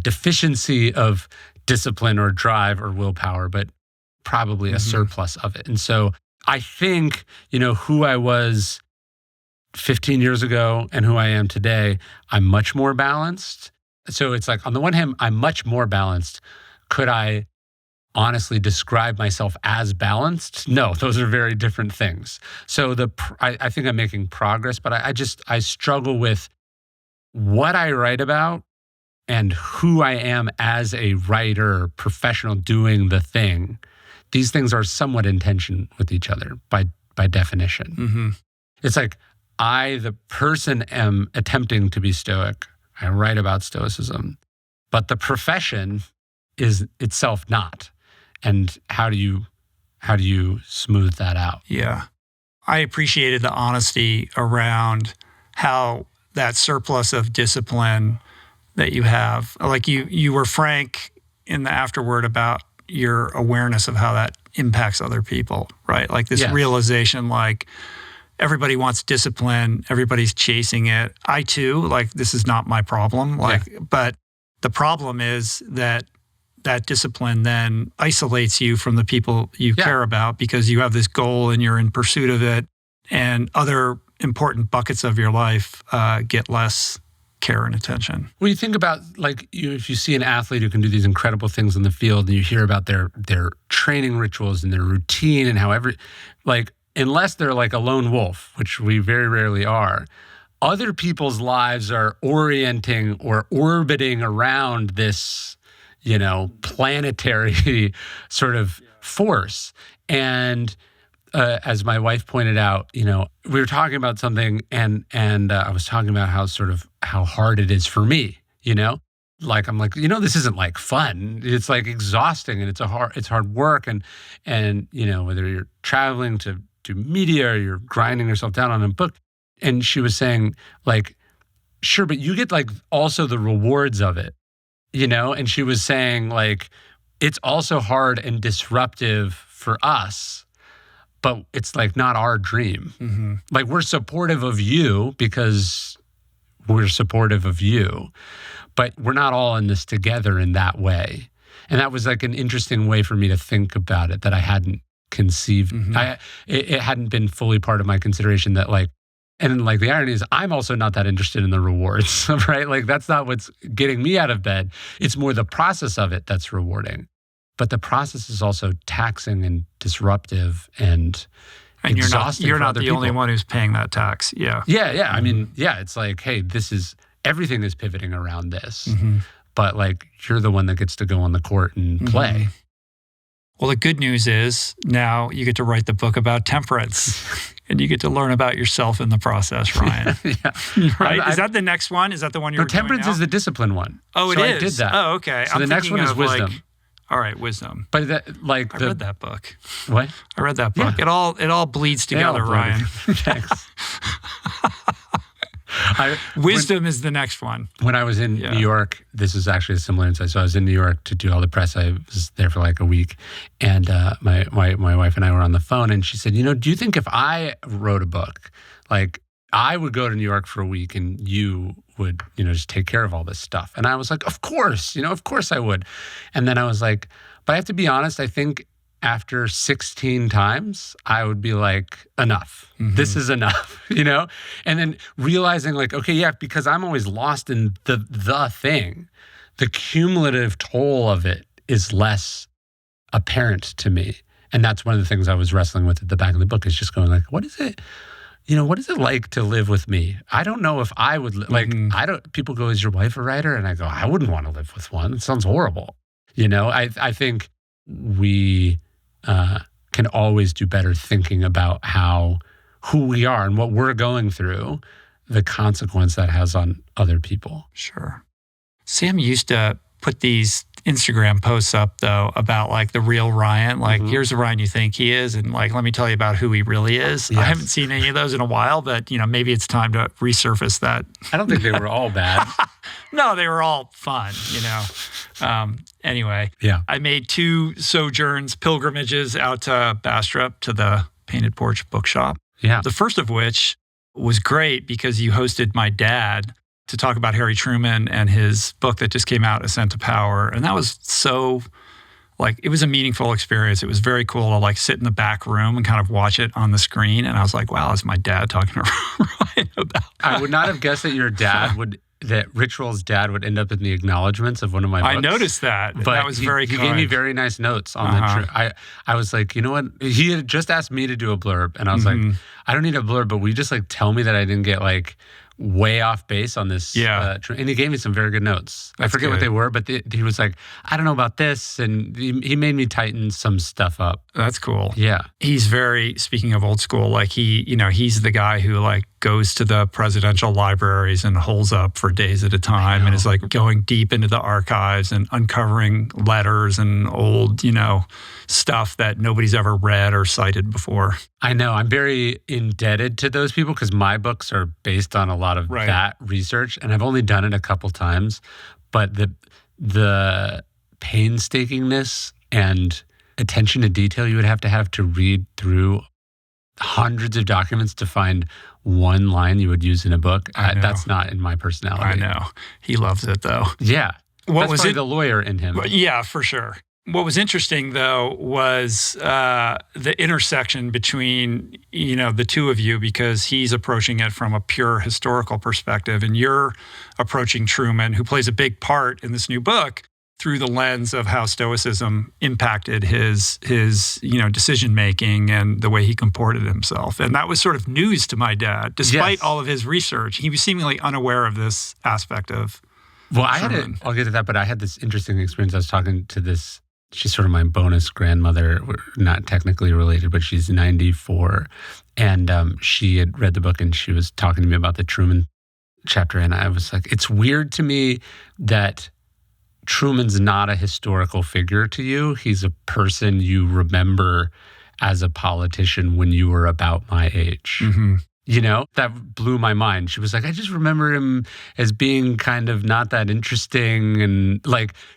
deficiency of discipline or drive or willpower, but probably a surplus of it. And so I think, who I was 15 years ago and who I am today, I'm much more balanced. So it's like, on the one hand, I'm much more balanced. Could I honestly describe myself as balanced? No, those are very different things. So I think I'm making progress, but I struggle with what I write about and who I am as a writer, professional doing the thing. These things are somewhat in tension with each other by definition. It's like I, the person, am attempting to be Stoic. I write about Stoicism, but the profession is itself not. And how do you smooth that out? Yeah. I appreciated the honesty around how that surplus of discipline that you have, like you were frank in the afterword about your awareness of how that impacts other people, right? Like this realization, like everybody wants discipline, everybody's chasing it. I too, like this is not my problem. But the problem is that discipline then isolates you from the people you care about because you have this goal and you're in pursuit of it, and other important buckets of your life get less care and attention. When you think about, like, if you see an athlete who can do these incredible things in the field and you hear about their training rituals and their routine and however, like, unless they're like a lone wolf, which we very rarely are, other people's lives are orienting or orbiting around this, planetary sort of force. And as my wife pointed out, we were talking about something and I was talking about how hard it is for me, like, I'm like, this isn't like fun. It's like exhausting and it's hard work. And whether you're traveling to do media or you're grinding yourself down on a book. And she was saying, like, sure, but you get like also the rewards of it, and she was saying, like, it's also hard and disruptive for us, but it's like not our dream. Like, we're supportive of you because we're supportive of you, but we're not all in this together in that way. And that was like an interesting way for me to think about it that I hadn't conceived. It hadn't been fully part of my consideration that, like, and like the irony is I'm also not that interested in the rewards, right? Like, that's not what's getting me out of bed. It's more the process of it that's rewarding. But the process is also taxing and disruptive and exhausting. You're not the only one who's paying that tax. Yeah. I mean, it's like, hey, everything is pivoting around this. But like, you're the one that gets to go on the court and play. Well, the good news is now you get to write the book about temperance and you get to learn about yourself in the process, Ryan. Right? Is that the next one? Is that the one you're doing now? Temperance is the discipline one. Oh, it is? I did that. Oh, okay. So the next one is wisdom. All right, wisdom. But I read that book. What? I read that book. Yeah. It all bleeds together, Ryan. Thanks. Wisdom is the next one. When I was in New York, this is actually a similar insight. So I was in New York to do all the press. I was there for like a week. And my wife and I were on the phone and she said, do you think if I wrote a book, like I would go to New York for a week and you would, just take care of all this stuff? And I was like, of course I would. And then I was like, but I have to be honest, I think after 16 times, I would be like, enough. This is enough, And then realizing like, okay, yeah, because I'm always lost in the thing, the cumulative toll of it is less apparent to me. And that's one of the things I was wrestling with at the back of the book, is just going like, what is it? What is it like to live with me? I don't know if I would, people go, is your wife a writer? And I go, I wouldn't want to live with one. It sounds horrible. I think we can always do better thinking about who we are and what we're going through, the consequence that has on other people. Sure. Sam used to put these Instagram posts up, though, about like the real Ryan. Like, here's the Ryan you think he is, and like, let me tell you about who he really is. Yes. I haven't seen any of those in a while, but maybe it's time to resurface that. I don't think they were all bad. No, they were all fun, Anyway, yeah. I made 2 sojourns, pilgrimages out to Bastrop to the Painted Porch Bookshop. Yeah. The first of which was great because you hosted my dad to talk about Harry Truman and his book that just came out, Ascent to Power. And that was so, it was a meaningful experience. It was very cool to sit in the back room and kind of watch it on the screen. And I was like, wow, that's my dad talking to Ryan about I would not have guessed that your dad that Ritual's dad would end up in the acknowledgements of one of my books. I noticed that. But that was very kind. He gave me very nice notes on the trip. I was like, you know what? He had just asked me to do a blurb. And I was like, I don't need a blurb, but will you just tell me that I didn't get way off base on this. Yeah. And he gave me some very good notes. That's I forget what they were, but he was like, I don't know about this. And he made me tighten some stuff up. That's cool. Yeah. He's very, speaking of old school, he's the guy who goes to the presidential libraries and holds up for days at a time and is going deep into the archives and uncovering letters and old, stuff that nobody's ever read or cited before. I know. I'm very indebted to those people because my books are based on a lot of that research, and I've only done it a couple times. But the painstakingness and attention to detail you would have to read through hundreds of documents to find one line you would use in a book, that's not in my personality. I know. He loves it, though. Yeah. That's probably the lawyer in him. Yeah, for sure. What was interesting, though, was the intersection between, the two of you, because he's approaching it from a pure historical perspective, and you're approaching Truman, who plays a big part in this new book, through the lens of how Stoicism impacted his decision-making and the way he comported himself. And that was sort of news to my dad, despite all of his research. He was seemingly unaware of this aspect of Truman. I'll get to that, but I had this interesting experience. I was talking to this, she's sort of my bonus grandmother. We're not technically related, but she's 94. And she had read the book and she was talking to me about the Truman chapter. And I was like, it's weird to me that Truman's not a historical figure to you. He's a person you remember as a politician when you were about my age. Mm-hmm. That blew my mind. She was like, I just remember him as being kind of not that interesting. And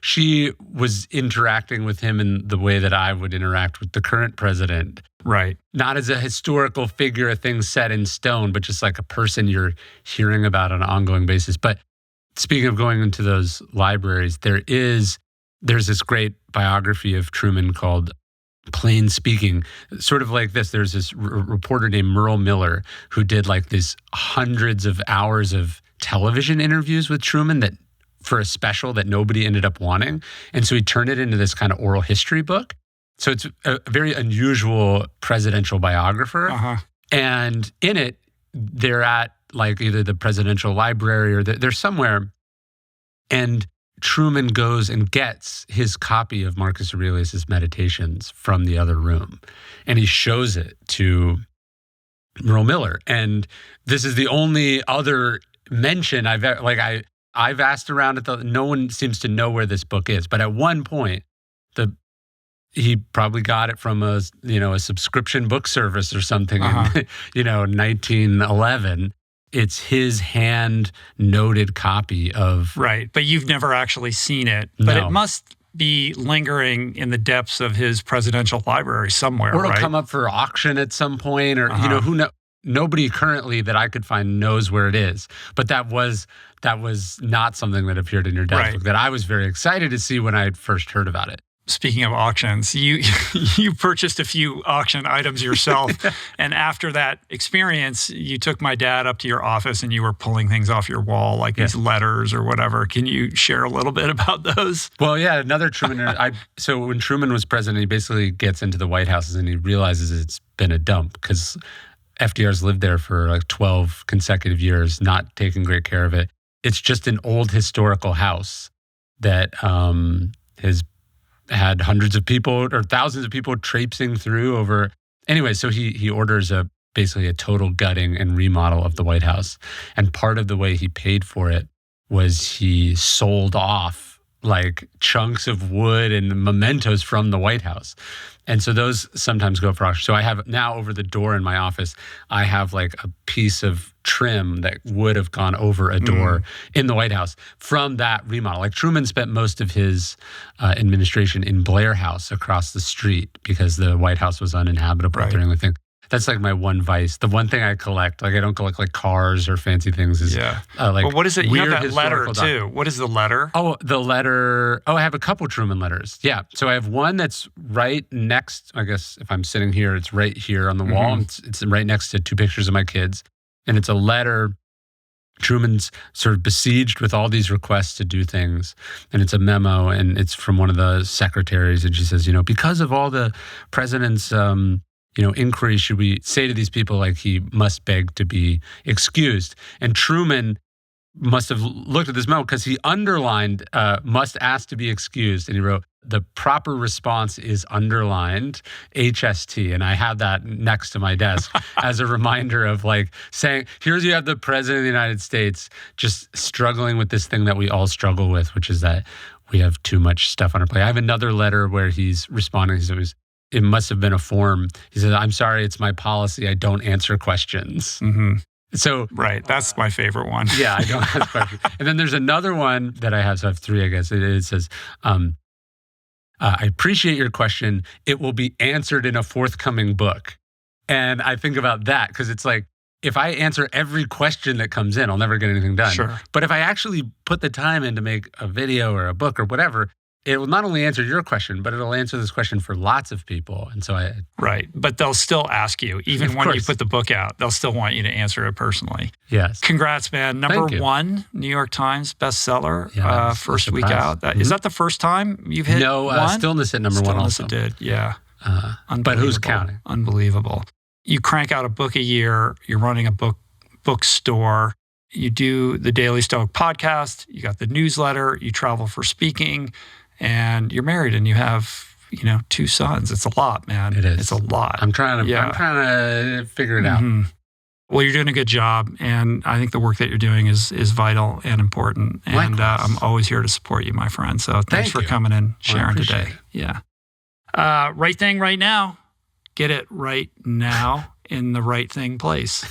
she was interacting with him in the way that I would interact with the current president. Right. Not as a historical figure, a thing set in stone, but just like a person you're hearing about on an ongoing basis. But speaking of going into those libraries, there's this great biography of Truman called Plain Speaking, sort of like this. There's this reporter named Merle Miller who did these hundreds of hours of television interviews with Truman that for a special that nobody ended up wanting. And so he turned it into this kind of oral history book. So it's a very unusual presidential biographer. Uh-huh. And in it, they're at either the presidential library or they're somewhere. And Truman goes and gets his copy of Marcus Aurelius' Meditations from the other room. And he shows it to Merle Miller. And this is the only other mention I've asked around at no one seems to know where this book is. But at one point, he probably got it from a subscription book service or something in 1911. It's his hand-noted copy of... Right, but you've never actually seen it. No. But it must be lingering in the depths of his presidential library somewhere, or it'll right? come up for auction at some point, or who knows? Nobody currently that I could find knows where it is. But that was not something that appeared in your dad's book that I was very excited to see when I had first heard about it. Speaking of auctions, you purchased a few auction items yourself. And after that experience, you took my dad up to your office and you were pulling things off your wall, like these letters or whatever. Can you share a little bit about those? Well, yeah, another Truman. So when Truman was president, he basically gets into the White House and he realizes it's been a dump because FDR's lived there for like 12 consecutive years, not taking great care of it. It's just an old historical house that has had hundreds of people or thousands of people traipsing through over. Anyway, so he orders basically a total gutting and remodel of the White House. And part of the way he paid for it was he sold off like chunks of wood and mementos from the White House. And so those sometimes go for auction. So I have now over the door in my office, I have like a piece of trim that would have gone over a door in the White House from that remodel. Like Truman spent most of his administration in Blair House across the street because the White House was uninhabitable during the thing. That's like my one vice. The one thing I collect, like I don't collect like cars or fancy things. Is like. But what is it? You have that letter historical too. What is the letter? Oh, the letter. Oh, I have a couple Truman letters. Yeah. So I have one that's right next. I guess if I'm sitting here, it's right here on the wall. It's right next to two pictures of my kids, and it's a letter. Truman's sort of besieged with all these requests to do things, and it's a memo, and it's from one of the secretaries, and she says, because of all the president's inquiry, should we say to these people like he must beg to be excused? And Truman must have looked at this memo because he underlined must ask to be excused. And he wrote, the proper response is underlined HST. And I have that next to my desk as a reminder of like saying, here's you have the president of the United States just struggling with this thing that we all struggle with, which is that we have too much stuff on our plate. I have another letter where he's responding. He says, it must have been a form. He said, I'm sorry, it's my policy. I don't answer questions. So that's my favorite one. Yeah, I don't ask questions. And then there's another one that I have. So I have three, I guess. It says, I appreciate your question. It will be answered in a forthcoming book. And I think about that because it's like, if I answer every question that comes in, I'll never get anything done. Sure. But if I actually put the time in to make a video or a book or whatever, it will not only answer your question, but it'll answer this question for lots of people. And so but they'll still ask you, even when you put the book out, they'll still want you to answer it personally. Yes. Congrats, man. Number one, New York Times bestseller, first week out. Is that the first time you've hit one? Stillness hit number one also. It did, yeah. But who's counting? Unbelievable. You crank out a book a year. You're running a bookstore. You do the Daily Stoic podcast. You got the newsletter. You travel for speaking. And you're married and you have, two sons. It's a lot, man. It is. It's a lot. I'm trying to figure it out. Well, you're doing a good job. And I think the work that you're doing is vital and important. And I'm always here to support you, my friend. So thanks for coming and sharing today. Yeah. Right thing right now. Get it right now in the right thing place,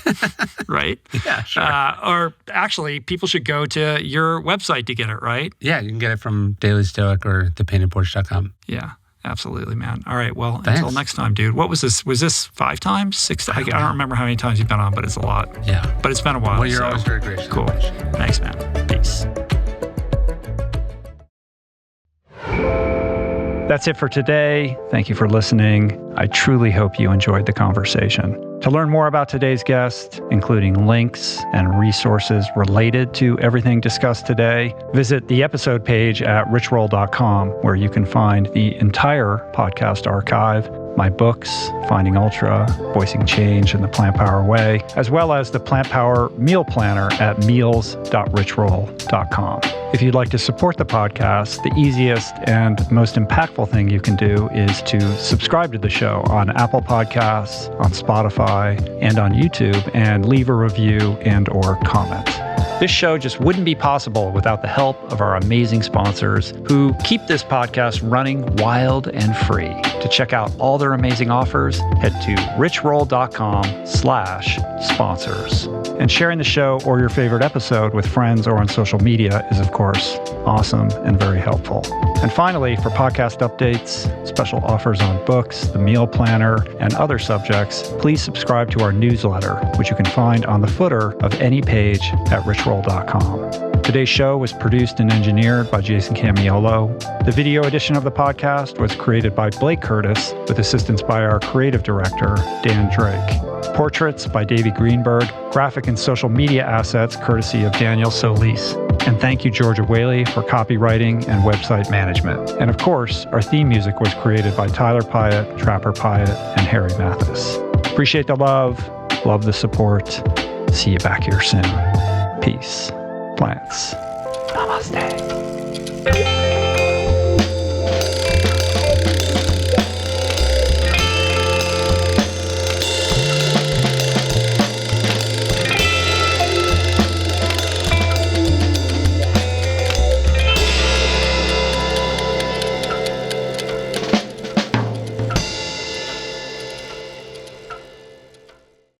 right? Yeah, sure. Or actually, people should go to your website to get it, right? Yeah, you can get it from Daily Stoic or thepaintedporch.com. Yeah, absolutely, man. All right, well, until next time, dude. What was this? Was this 5 times? 6 times? I don't remember how many times you've been on, but it's a lot. Yeah. But it's been a while. Well, you're always very gracious. Cool. Thanks, man. Peace. That's it for today. Thank you for listening. I truly hope you enjoyed the conversation. To learn more about today's guest, including links and resources related to everything discussed today, visit the episode page at richroll.com, where you can find the entire podcast archive, my books, Finding Ultra, Voicing Change in the Plant Power Way, as well as the Plant Power Meal Planner at meals.richroll.com. If you'd like to support the podcast, the easiest and most impactful thing you can do is to subscribe to the show on Apple Podcasts, on Spotify, and on YouTube, and leave a review and or comment. This show just wouldn't be possible without the help of our amazing sponsors who keep this podcast running wild and free. To check out all their amazing offers, head to richroll.com/sponsors. And sharing the show or your favorite episode with friends or on social media is, of course, awesome and very helpful. And finally, for podcast updates, special offers on books, the meal planner, and other subjects, please subscribe to our newsletter, which you can find on the footer of any page at richroll.com. Today's show was produced and engineered by Jason Camiolo. The video edition of the podcast was created by Blake Curtis with assistance by our creative director, Dan Drake. Portraits by Davey Greenberg, graphic and social media assets courtesy of Daniel Solis. And thank you, Georgia Whaley, for copywriting and website management. And of course, our theme music was created by Tyler Pyatt, Trapper Pyatt, and Harry Mathis. Appreciate the love the support. See you back here soon. Peace. Plants. Namaste.